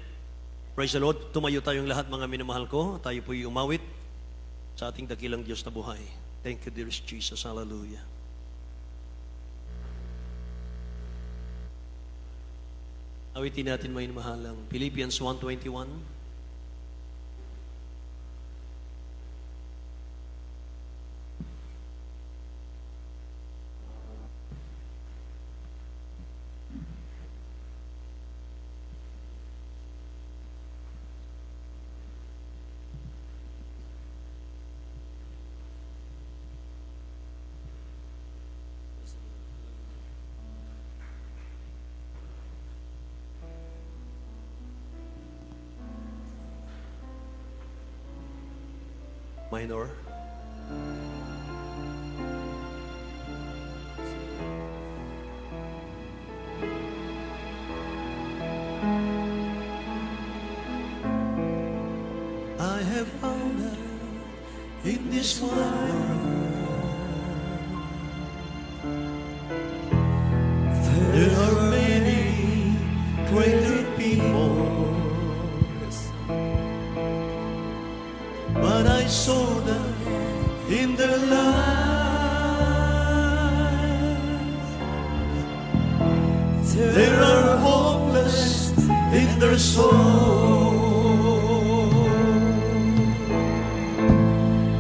Praise the Lord. Tumayo tayong lahat, mga minamahal ko. Tayo po'y umawit sa ating dakilang Diyos na buhay. Thank you, dearest Jesus. Hallelujah. Awitin natin, mga minamahal, ang Philippians 1:21. Minor. I have found out in this world there are many greater people, but I saw them in their lives. They are hopeless in their soul.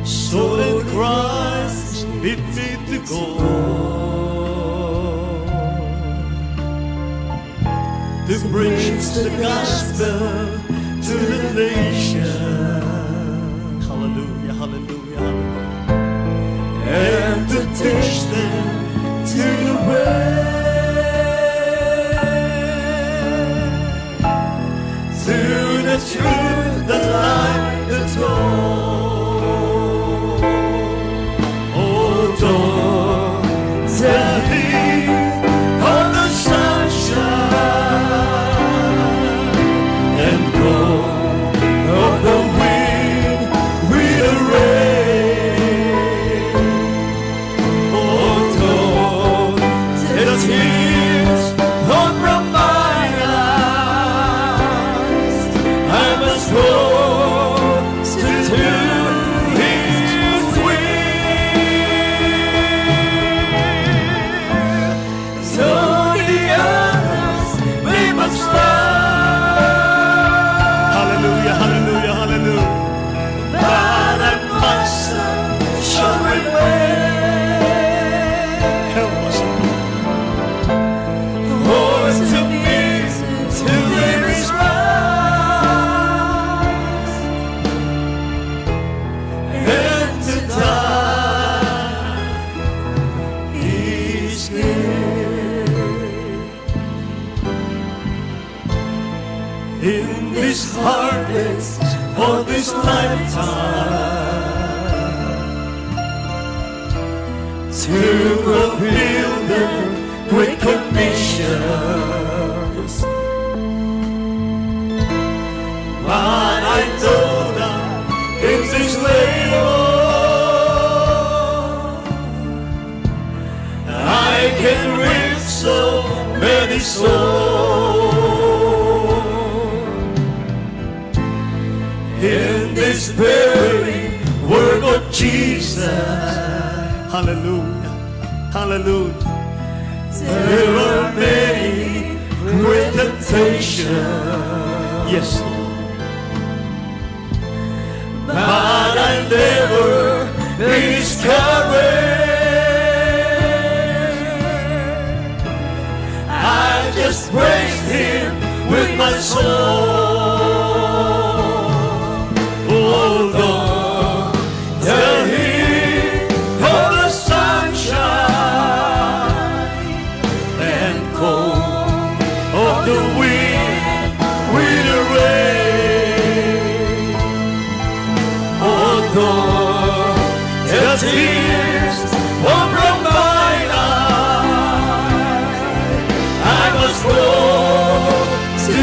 So then Christ bid me to go to preach the gospel to the nation. Hallelujah, hallelujah, hallelujah. And to teach them to the way, to the truth that light the door. Oh, don't tell me on the sunshine and go of the wind with the rain. Oh, don't the tears fall from my eyes. I must go to His will. So the others may must stand. Hallelujah, hallelujah, hallelujah. But I myself shall remain. Help us. For to me, to there is rise, and to die is gain. In this heartache for this lifetime, to fulfill the great commissions. But I know that in this labor I can reach so many souls. In this very work of Jesus. Hallelujah, hallelujah. There are many great temptations. Yes, but I never be discouraged. I just praise Him with my soul. Oh Lord, tell Him of the sunshine and cold of the wind with the rain. Oh Lord, the tears fall from my eyes. I must go to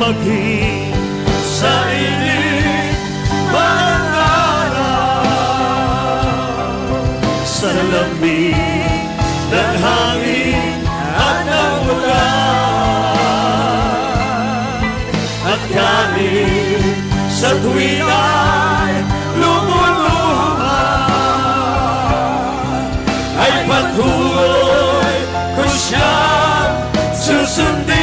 maging sa init ng araw, sa lamig ng hangin at ng ulan, at kahit sa tuwing ay lumuluha, ay patuloy ko siyang susundin.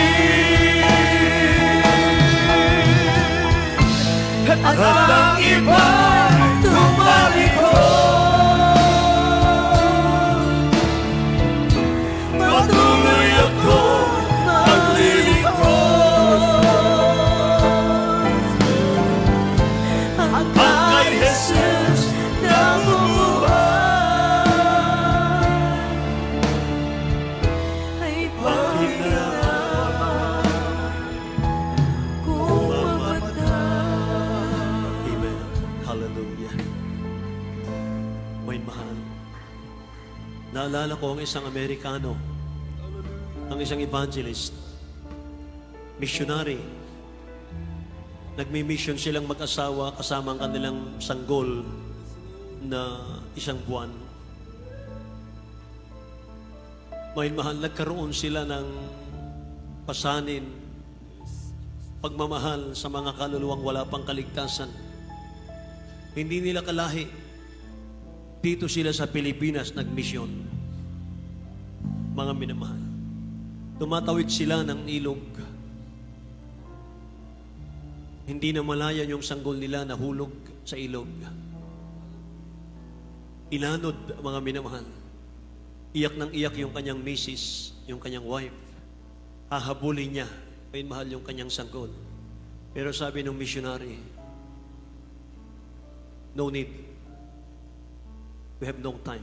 At ang iba'y tumalikod, patuloy ako maglilingkod. Ang kay Jesus na bumuhay ay Panginoon kung mamatay. Amen. Hallelujah. May mahal. Naalala ko ang isang Amerikano, ang isang evangelist, missionary. Nagmi-mission silang mag-asawa kasama ang kanilang sanggol na isang buwan. May mahal, nagkaroon sila ng pasanin, pagmamahal sa mga kaluluwang wala pang kaligtasan. Hindi nila kalahi. Dito sila sa Pilipinas nagmisyon. Mga minamahal. Tumatawid sila ng ilog. Hindi na malayan yung sanggol nila nahulog sa ilog. Inanod, mga minamahal. Iyak ng iyak yung kanyang misis, yung kanyang wife. Hahabulin niya, may mahal yung kanyang sanggol. Pero sabi ng missionary, no need. We have no time.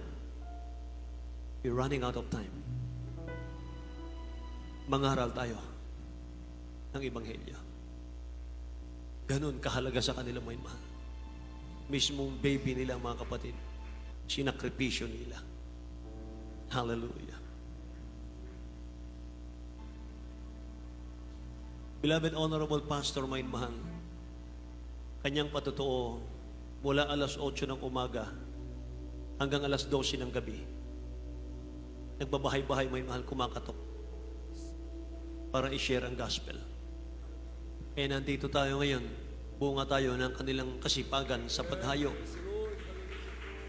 We're running out of time. Mangaral tayo ng Ebanghelyo. Ganon kahalaga sa kanila, may mahal. Mismong baby nila, mga kapatid, sinakripisyo nila. Hallelujah. Beloved Honorable Pastor, may mahal, kanyang patotoo, mula alas 8 ng umaga hanggang alas 12 ng gabi, nagbabahay-bahay, may mahal, kumakatok para i-share ang gospel. Eh, nandito tayo ngayon, bunga tayo ng kanilang kasipagan sa paghayo.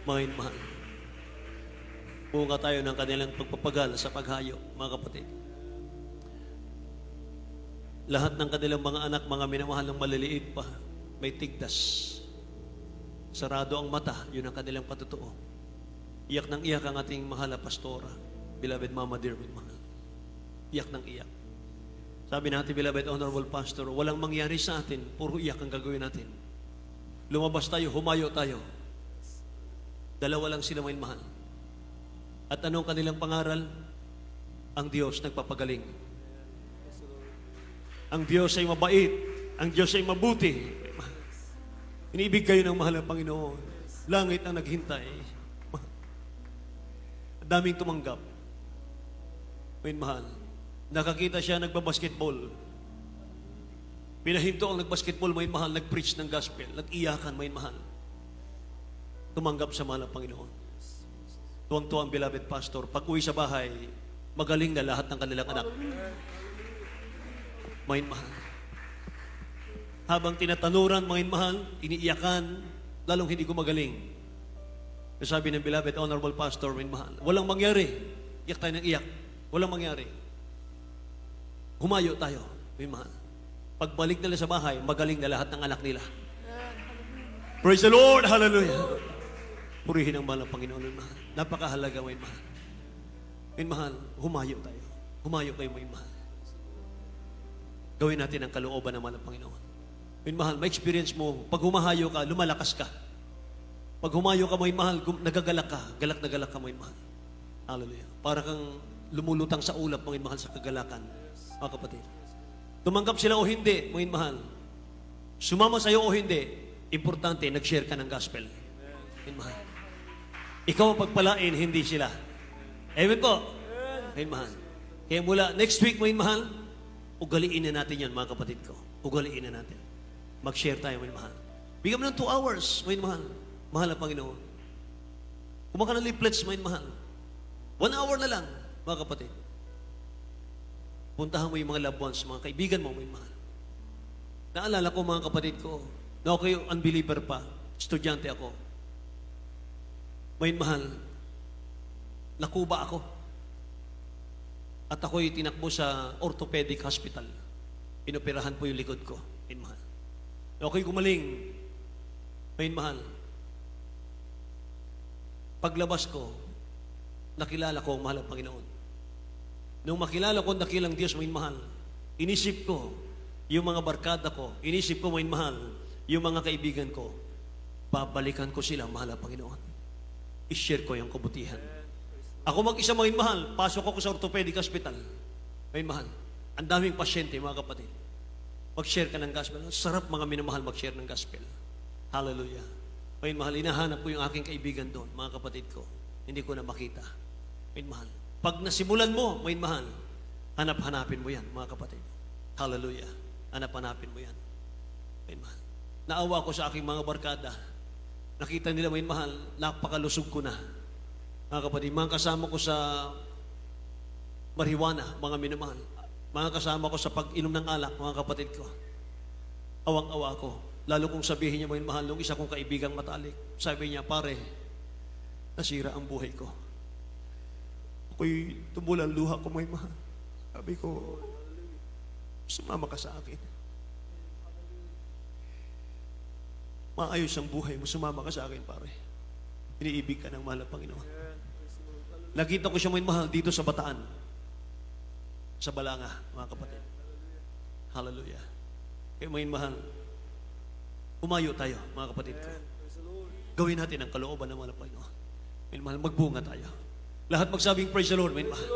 Mga mahal, bunga tayo ng kanilang pagpapagal sa paghayo, mga kapatid. Lahat ng kanilang mga anak, mga minamahal ng maliliit pa, may tigdas. Sarado ang mata, yun ang kanilang patotoo. Iyak ng iyak ang ating mahal na pastora, beloved Mama Dear, mahal. Iyak ng iyak. Sabi natin, beloved Honorable Pastor, walang mangyari sa atin, puro iyak ang gagawin natin. Lumabas tayo, humayo tayo. Dalawa lang sila, may mahal. At anong kanilang pangaral? Ang Diyos nagpapagaling. Ang Diyos ay mabait. Ang Diyos ay mabuti. Inibig kayo ng mahal ng Panginoon. Langit ang naghintay. Daming tumanggap. May mahal. Nakakita siya nagbabasketball. Pinahinto ang nagbasketball, may mahal, nag-preach ng gospel. Nag-iyakan, may mahal. Tumanggap sa mahal ng Panginoon. Tuwang-tuwa ang beloved pastor. Pag uwi sa bahay, magaling na lahat ng kanilang anak. May mahal. Habang tinatanuran, mga mahal, iniiyakan, lalong hindi gumagaling. Sabi ng beloved Honorable Pastor, may mahal, walang mangyari. Iyak tayo ng iyak. Walang mangyari. Humayo tayo, may mahal. Pagbalik nila sa bahay, magaling na lahat ng anak nila. Praise the Lord! Hallelujah! Purihin ang mahal ng Panginoon, may mahal. Napakahalaga, may mahal. May mahal, humayo tayo. Humayo kayo, may mahal. Gawin natin ang kalooban ng mahal ng Panginoon. May mahal, may experience mo, pag humahayo ka, lumalakas ka. Pag humayo ka, may mahal, nagagalak ka. Galak na galak ka, may mahal. Hallelujah. Para kang lumulutang sa ulap, may mahal, sa kagalakan. Mga kapatid. Tumanggap sila o hindi, may mahal. Sumama sa'yo o hindi, importante, nag-share ka ng gospel. May mahal. Ikaw ang pagpalain, hindi sila. Amen po. May mahal. Kaya mula next week, may mahal, ugaliin na natin yan, mga kapatid ko. ugaliin na natin. Mag-share tayo, may mahal. Bigyan mo ng 2 hours, may mahal. Mahal ang Panginoon. Kumaka ng leaflets, may mahal. 1 hour na lang, mga kapatid. Puntahan mo yung mga loved ones, mga kaibigan mo, may mahal. Naalala ko, mga kapatid ko, na ako yung unbeliever pa, estudyante ako. May mahal, nakuba ako. At ako'y tinakbo sa orthopedic hospital. Inoperahan po yung likod ko, may mahal. Na ako'y gumaling, may mahal. Paglabas ko, nakilala ko ang mahal ng Panginoon. Nung makilala ko ang dakilang Diyos, may mahal, inisip ko yung mga barkada ko, inisip ko, may mahal, yung mga kaibigan ko, babalikan ko sila, mahal ng Panginoon. I-share ko yung kabutihan. Ako mag-isa, may mahal, pasok ako sa orthopedic hospital, may mahal. Ang daming pasyente, mga kapatid. Mag-share ka ng gospel. Sarap, mga minamahal, mag-share ng gospel. Hallelujah. May mahal, inahanap ko yung aking kaibigan doon, mga kapatid ko. Hindi ko na makita. May mahal. Pag nasimulan mo, may mahal, hanap-hanapin mo yan, mga kapatid. Hallelujah. Hanap-hanapin mo yan. May mahal. Naawa ko sa aking mga barkada. Nakita nila, may mahal, napakalusog ko na. Mga kapatid, mga kasama ko sa marijuana, mga minamahal. Mga kasama ko sa pag-inom ng alak, mga kapatid ko. Awang-awa ko. Lalo kung sabihin niya, may mahal, nung isa kong kaibigang matalik. Sabi niya, pare, nasira ang buhay ko. Ako'y tumulan luha ko, may mahal. Sabi ko, sumama ka sa akin. Maayos ang buhay mo, sumama ka sa akin, pare. Iniibig ka ng mahal ng Panginoon. Nakita ko siya, may mahal, dito sa Bataan. Sa Balanga, mga kapatid. Hallelujah. Kaya may mahal, umayo tayo, mga kapatid ko. Gawin natin ang kalooban ng mahal ng Panginoon. May mahal, magbunga tayo. Lahat magsabing praise the Lord, may mahal.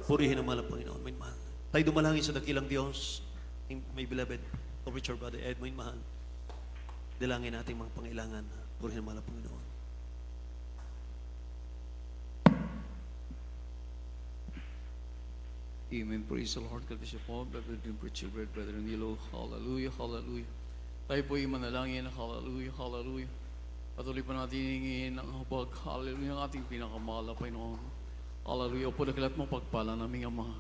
Purihin ang mahal ng Panginoon, may mahal. Tayo dumalangin sa dakilang Diyos, my beloved, of which our brother Ed, may mahal. Dalangin natin mga pangailangan. Purihin ang mahal ng Panginoon. Amen. Praise the Lord. God bless you po. Brother Children, Brother Nilo. Hallelujah, hallelujah. Tayo po yung manalangin. Hallelujah, hallelujah. Patuloy pa natin hingin ang habag. Hallelujah, ang ating pinakamahal na Panginoon. Hallelujah. O po dakilat mo pagpala naming Ama.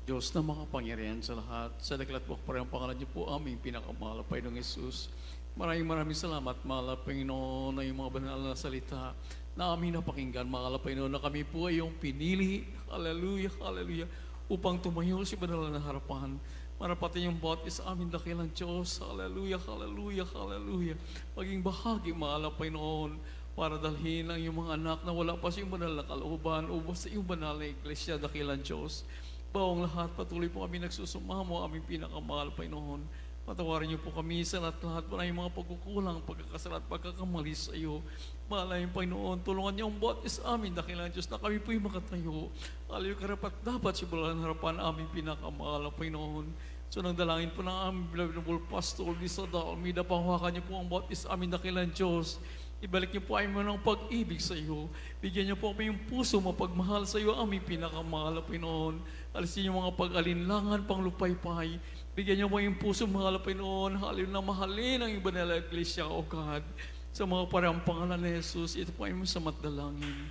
Diyos na makapangyarihan sa lahat. Sa dakilat mo parang pangalan niyo po aming pinakamahal na Panginoong Jesus. Maraming salamat, mahal na Panginoon, na yung mga banal na salita na aming napakinggan, mahal na Panginoon, na kami po ay yung pinili. Hallelujah, hallelujah. Upang tumayo si banal na harapan. Marapatin yung bawat isa aming dakilang Diyos. Hallelujah, hallelujah, hallelujah. Maging bahagi, mahal na Panginoon, para dalhin ang iyong mga anak na wala pa sa iyong banal na kalooban o sa iyong banal na iglesia, dakilang Diyos. Bawang lahat, patuloy po kami nagsusumamo, aming pinakamahal, Panginoon. Patawarin niyo po kami sa lahat po na yung mga pagkukulang, pagkakasala at pagkakamali sa iyo. Mahalay Panginoon, tulungan niyo ang bawat isa amin, dakilang Diyos, na kami po yung makatayo. Alayo karapat dapat si bulan harapan aming pinakamahal, Panginoon. So nang dalangin po ng aming beloved pastor, Lisa Almeida, panghawakan niyo po ang bawat isa amin, dakilang Diyos. Ibalik niyo po ay mo ng pag-ibig sa iyo. Bigyan niyo po kami yung puso mapagmahal sa iyo, aming pinakamahal, Panginoon. Alisin niyo mga pag-alinlangan, panglupaypay. Bigyan niyo po yung puso, mahal, Panginoon. Halin na mahalin ang iba nila iglesia, O God. Sa mga parang pangalan ni Jesus, ito po ay mo sa matdalangin.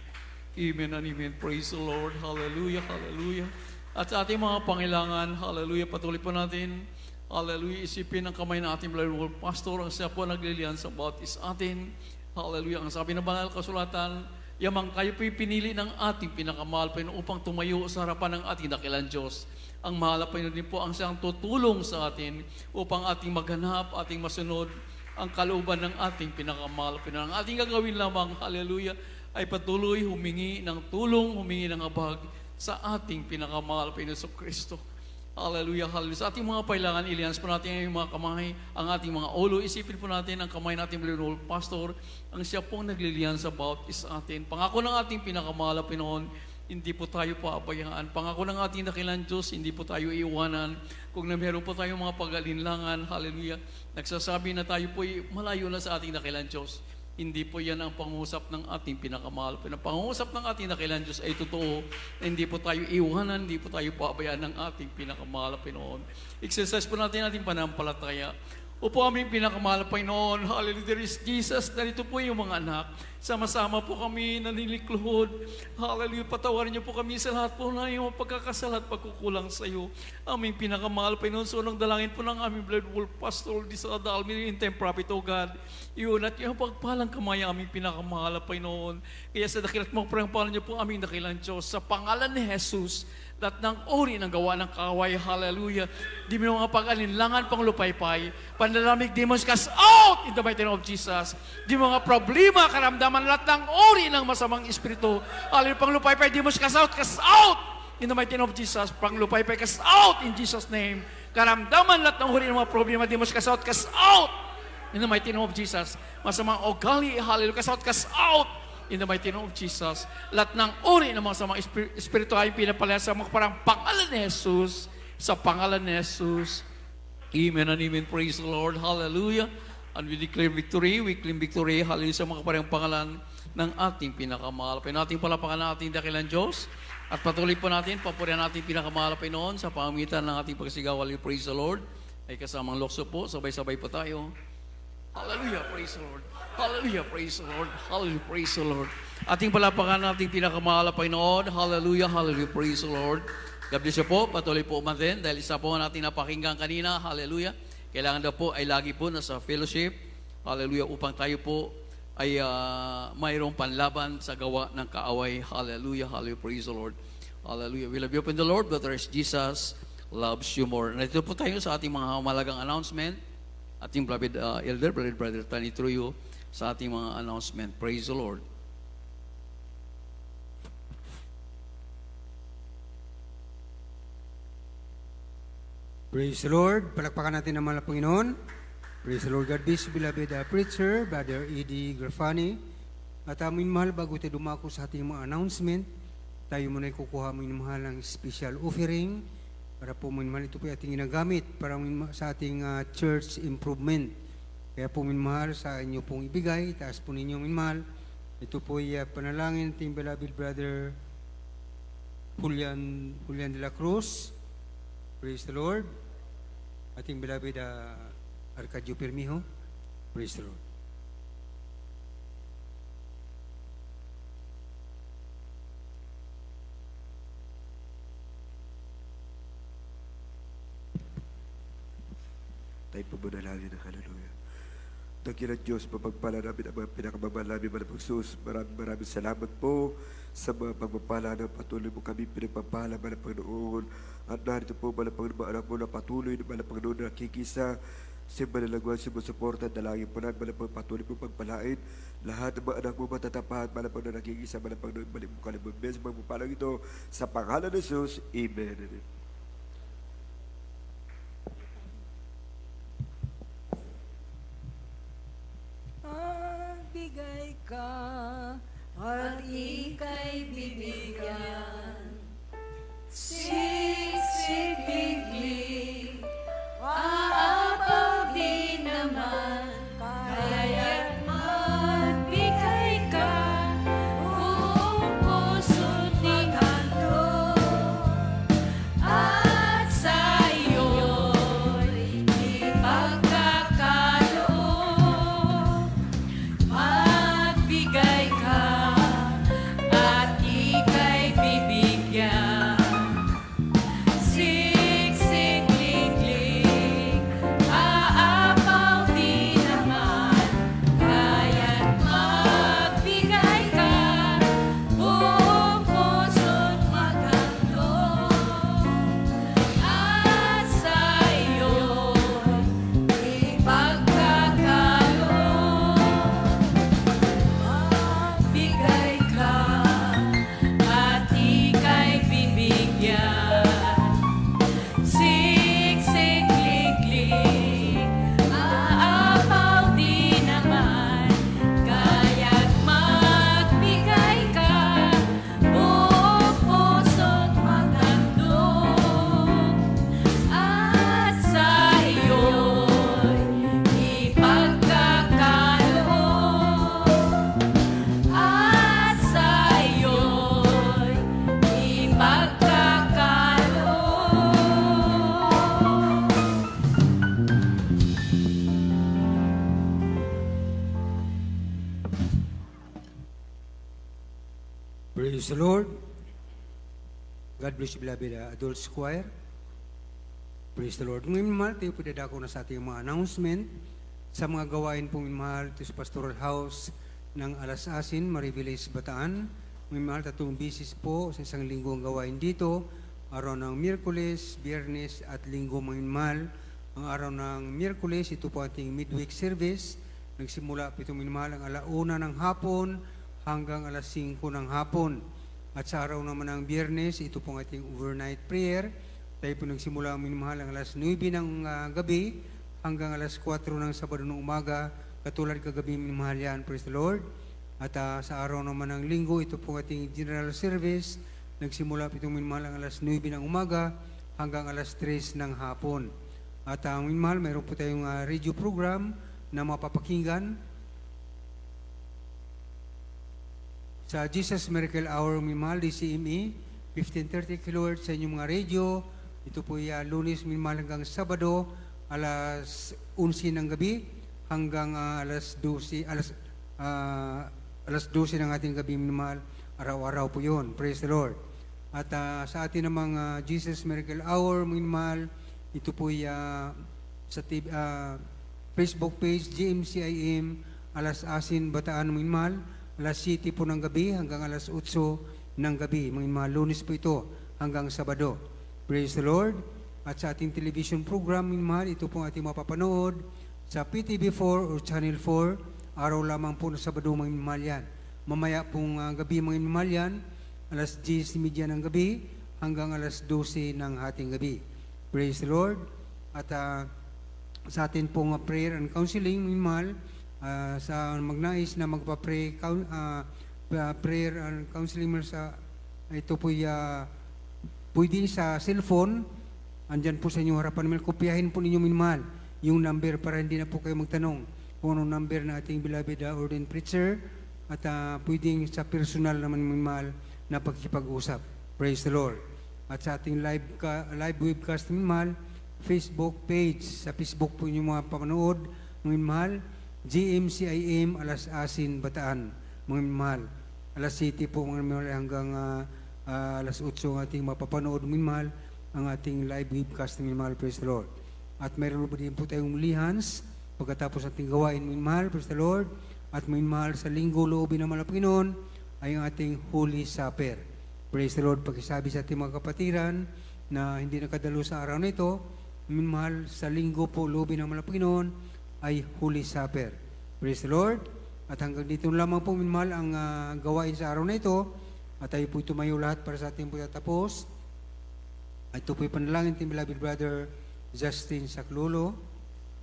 Amen and amen. Praise the Lord. Hallelujah, hallelujah. At sa ating mga pangailangan, hallelujah, patuloy po natin. Hallelujah, isipin ang kamay ng ating beloved pastor, ang siya po naglilihan sa bawat isa atin. Hallelujah. Ang sabi ng banal kasulatan, yamang kayo po'y pinili ng ating pinakamahal Panginoon upang tumayo sa harapan ng ating dakilang Diyos. Ang mahal na Panginoon din po ang siyang tutulong sa atin upang ating maghanap, ating masunod ang kalooban ng ating pinakamahal Panginoon. Ang ating gagawin lamang, hallelujah, ay patuloy humingi ng tulong, humingi ng habag sa ating pinakamahal Panginoon sa Kristo. Hallelujah, hallelujah. Sa ating mga pailangan, ilians po natin yung mga kamay, ang ating mga ulo. Isipin po natin ang kamay natin, Lord Pastor, ang siya pong naglilihan sa bawat isa atin. Pangako ng ating pinakamahal, Pinoon, hindi po tayo paabayaan. Pangako ng ating dakilang Diyos, hindi po tayo iiwanan. Kung na meron po tayong mga pag-alinlangan, hallelujah, nagsasabi na tayo po malayo na sa ating dakilang Diyos. Hindi po yan ang pangusap ng ating pinakamahal. Ang pangusap ng ating dakilang Diyos ay totoo. Hindi po tayo iwanan, hindi po tayo pabayaan ng ating pinakamahal, Panginoon. Exercise po natin ating panampalataya. Opo aming pinakamahal, Panginoon. Hallelujah, there is Jesus. Narito po yung mga anak. Sama-sama po kami naniliklod. Hallelujah, patawarin niyo po kami sa lahat po na yung pagkakasala at pagkukulang sa iyo. Aming pinakamahal, Panginoon. So, nang dalangin po ng aming blood wolf pastor, di sa dalmi in time prophet, O God. Yun at yung pagpalang kamay aming pinakamahal, Panginoon. Kaya sa dakilat mong pangpalan niyo po aming dakilang Diyos. Sa pangalan ni Jesus, lahat ng uri ng gawa ng kaaway, hallelujah. Di mo mga pag-alinlangan pang lupaypay, panlalamig demons cast out in the mighty name of Jesus. Di mo mga problema, karamdaman, lahat ng uri ng masamang espiritu, hallelujah, pang lupaypay, demons cast out in the mighty name of Jesus. Pang lupaypay, cast out in Jesus' name. Karamdaman, lahat ng uri ng mga problema, demons cast out in the mighty name of Jesus. Masamang ugali, hallelujah, cast out in the mighty name of Jesus. Lahat ng uri ng mga samang espiritu ay pinapalaya sa mga parang pangalan ni Jesus. Sa pangalan ni Jesus. Amen and amen. Praise the Lord. Hallelujah. And we declare victory. We claim victory. Hallelujah sa mga parang pangalan ng ating pinakamahal. Pinating palapakan ng ating dakilang Diyos. At patuloy po natin, papurihan natin pinakamahal Panginoon sa pamamagitan ng ating pagsigaw. Hallelujah. Praise the Lord. Ay kasamang lokso po. Sabay-sabay po tayo. Hallelujah, praise the Lord. Hallelujah, praise the Lord. Hallelujah, praise the Lord. Ating palapakan nating pinakamahal, Panginoon. Hallelujah, hallelujah, praise the Lord. God bless you po. Patuloy po umatin dahil isa po natin napakinggan kanina. Hallelujah. Kailangan daw po ay lagi po nasa fellowship. Hallelujah, upang tayo po ay mayroong panlaban sa gawa ng kaaway. Hallelujah, hallelujah, praise the Lord. Hallelujah. We love you in the Lord, but there is Jesus loves you more. Nandito po tayo sa ating mga malagang announcement. Ating beloved elder, brother Tani Truyo, sa ating mga announcement. Praise the Lord. Praise the Lord. Palakpakan natin ang mga Panginoon. Praise the Lord. God bless you, beloved preacher, Brother Eddie Grafani. At amin mahal, bago tayo dumako sa ating mga announcement, tayo muna kukuha amin mahal ng special offering para po minmahal ito po ating ginagamit para sa ating church improvement. Kaya po minmahal sa inyo pong ibigay, taas po ninyo minmahal. Ito po ay panalangin ating beloved brother Julian de la Cruz. Praise the Lord. Ating beloved Arcadio Permijo. Praise the Lord. Tayo po muna natin ng hallelujah. Dakilang Diyos, mapagpala namin ang mga pinakamamahal namin mga pagsus. Maraming salamat po sa mga pagpapala ng patuloy mo kami pinagpapala mga Panginoon. At narito po mga Panginoon, mga anak mo na patuloy na mga Panginoon na nakikisa sa manalagwan, sa mga suporta, dalangin po natin mga patuloy mo pagpalain. Lahat ng mga anak mo matatapahan, mga Panginoon nakikisa, mga Panginoon, balik mo kalimutan sa pagpapalang ito. Sa pangalan ng Jesus, Amen. Bigay ka at ika'y bibigyan. Siksipigli, aapaw di naman, kaya't magbigay ka, buong puso't ikanto, at sa iyo'y ipagkakaloob. Magbigay ka at ika'y bibigyan. Praise the Lord. God bless you, beloved adult choir. Praise the Lord. Ngayon, mahal, tayo po dadako na sa ating mga announcement sa mga gawain po, mahal, ito sa Pastoral House ng Alas Asin, Mariviles, Bataan. Ngayon, mahal, tatong bisis po sa isang linggo ang gawain dito. Araw ng Miyerkules, Biyernes at Linggo, mga mahal. Ang araw ng Miyerkules, ito po ating midweek service. Nagsimula po itong minamahal ang 1:00 ng hapon hanggang 5:00 ng hapon. At sa araw naman ng Biyernes, ito po ang ating overnight prayer. Tayo po nagsimula ang minamahal ang 9:00 ng gabi hanggang 4:00 ng Sabado ng umaga. Katulad kagabi minamahal yan, praise the Lord. At sa araw naman ng Linggo, ito po ang ating general service. Nagsimula po itong minamahal ang 9:00 ng umaga hanggang 3:00 ng hapon. At ang minamahal, mayroon po tayong radio program na mapapakinggan sa Jesus Miracle Hour, minamahal, DCME, 1530 kHz sa inyong mga radio. Ito po ay Lunes, minamahal, hanggang Sabado, 11:00 ng gabi hanggang 12:00 ng ating gabi, minamahal. Araw-araw po yun. Praise the Lord. At sa atin namang Jesus Miracle Hour, minamahal, ito po ay sa Facebook page, GMCIM, Alas Asin, Bataan, minamahal, 7:00 po ng gabi hanggang 8:00 ng gabi. Mga Lunes po ito hanggang Sabado. Praise the Lord. At sa ating television program, minamahal, ito po ating mapapanood sa PTV4 or Channel 4. Araw lamang po na Sabado, mga minamahal yan. Mamaya pong gabi, mga minamahal yan, 10:30 ng gabi hanggang 12:00 ng hating gabi. Praise the Lord. At sa atin pong prayer and counseling, minamahal, sa magnais na magpa-pray, prayer and counseling sa ito po pwede sa cellphone, andyan po sa inyong harapan, kopyahin po ninyo, minamahal, yung number para hindi na po kayo magtanong kung anong number na ating beloved ordained preacher, at pwedeng sa personal naman, minamahal, na pagkipag-usap. Praise the Lord. At sa ating live webcast, minamahal, Facebook page, sa Facebook po yung mga pamanood, minamahal, GMCIM Alas Asin, Bataan, mga minamahal. 7:00 po mga minamahal hanggang 8:00 ang ating mapapanood, minamahal, ang ating live webcast, minamahal. Praise the Lord. At mayroon po din po tayong lihans pagkatapos ating gawain, minamahal. Praise the Lord. At minamahal, sa linggo loobin ng mga Panginoon ay ang ating Holy Supper. Praise the Lord. Pagkisabi sa ating mga kapatiran na hindi nakadalo sa araw na ito, minamahal, sa linggo po loobin ng mga Panginoon ay Holy Supper. Praise the Lord. At hanggang dito lamang po, minamahal, ang gawain sa araw na ito. At tayo po tumayo lahat para sa ating pagtatapos. At ito po panalangin ng beloved brother Justin Saclulo.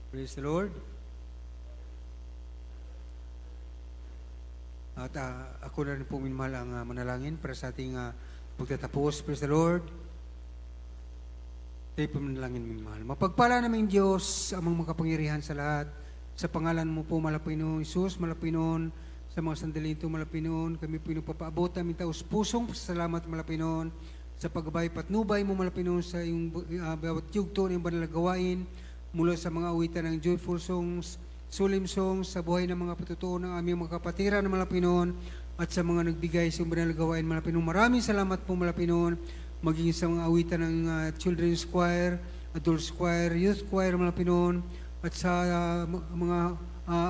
Praise the Lord. At ako na rin po, minamahal, ang manalangin para sa ating pagtatapos. Praise the Lord. Tayo po manalangin, minamahal. Mapagpala namin Diyos, amang makapangyarihan sa lahat. Sa pangalan mo po, Malapinoon, Isus, Malapinoon, sa mga sandali ito, Malapinoon, kami po papaabot namin taos pusong salamat, Malapinoon, sa paggabay patnubay mo, Malapinoon, sa iyong bawat yugto ng banal na gawain, mula sa mga awitan ng joyful songs, solemn songs, sa buhay ng mga patutuo ng aming mga kapatiran, Malapinoon, at sa mga nagbigay sa banal na gawain, Malapinoon. Maraming salamat po, Malapinoon, maging sa mga awitan ng children's choir, adult choir, youth choir, Malapinoon, at sa mga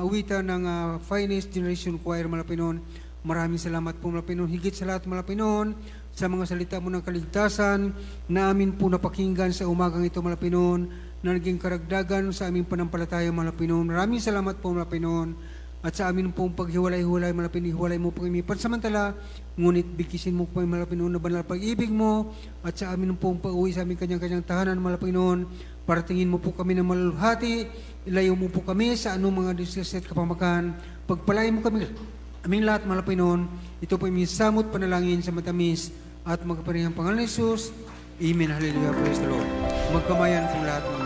awitan ng finest generation choir, Malapinoon. Maraming salamat po, Malapinoon. Higit sa lahat, Malapinoon, sa mga salita mo ng kaligtasan na amin po napakinggan sa umagang ito, Malapinoon, na naging karagdagan sa aming panampalataya, Malapinoon. Maraming salamat po, Malapinoon. At sa amin pong paghiwalay-hiwalay, Malapinoon, hiwalay mo po kami pansamantala, ngunit bigkisin mo po kami, Malapinoon, na banal pag-ibig mo, at sa amin pong pag-uwi sa aming kanyang-kanyang tahanan, Malapinoon, paratingin mo po kami ng malulhati, ilayo mo po kami sa anong mga disease at kapamakan, pagpalain mo kami, aming lahat, Malapinoon. Ito po aming samot panalangin sa matamis at magkaparihang pangalan ni Jesus. Amen. Hallelujah. Praise the Lord. Magkamayan po lahat, mga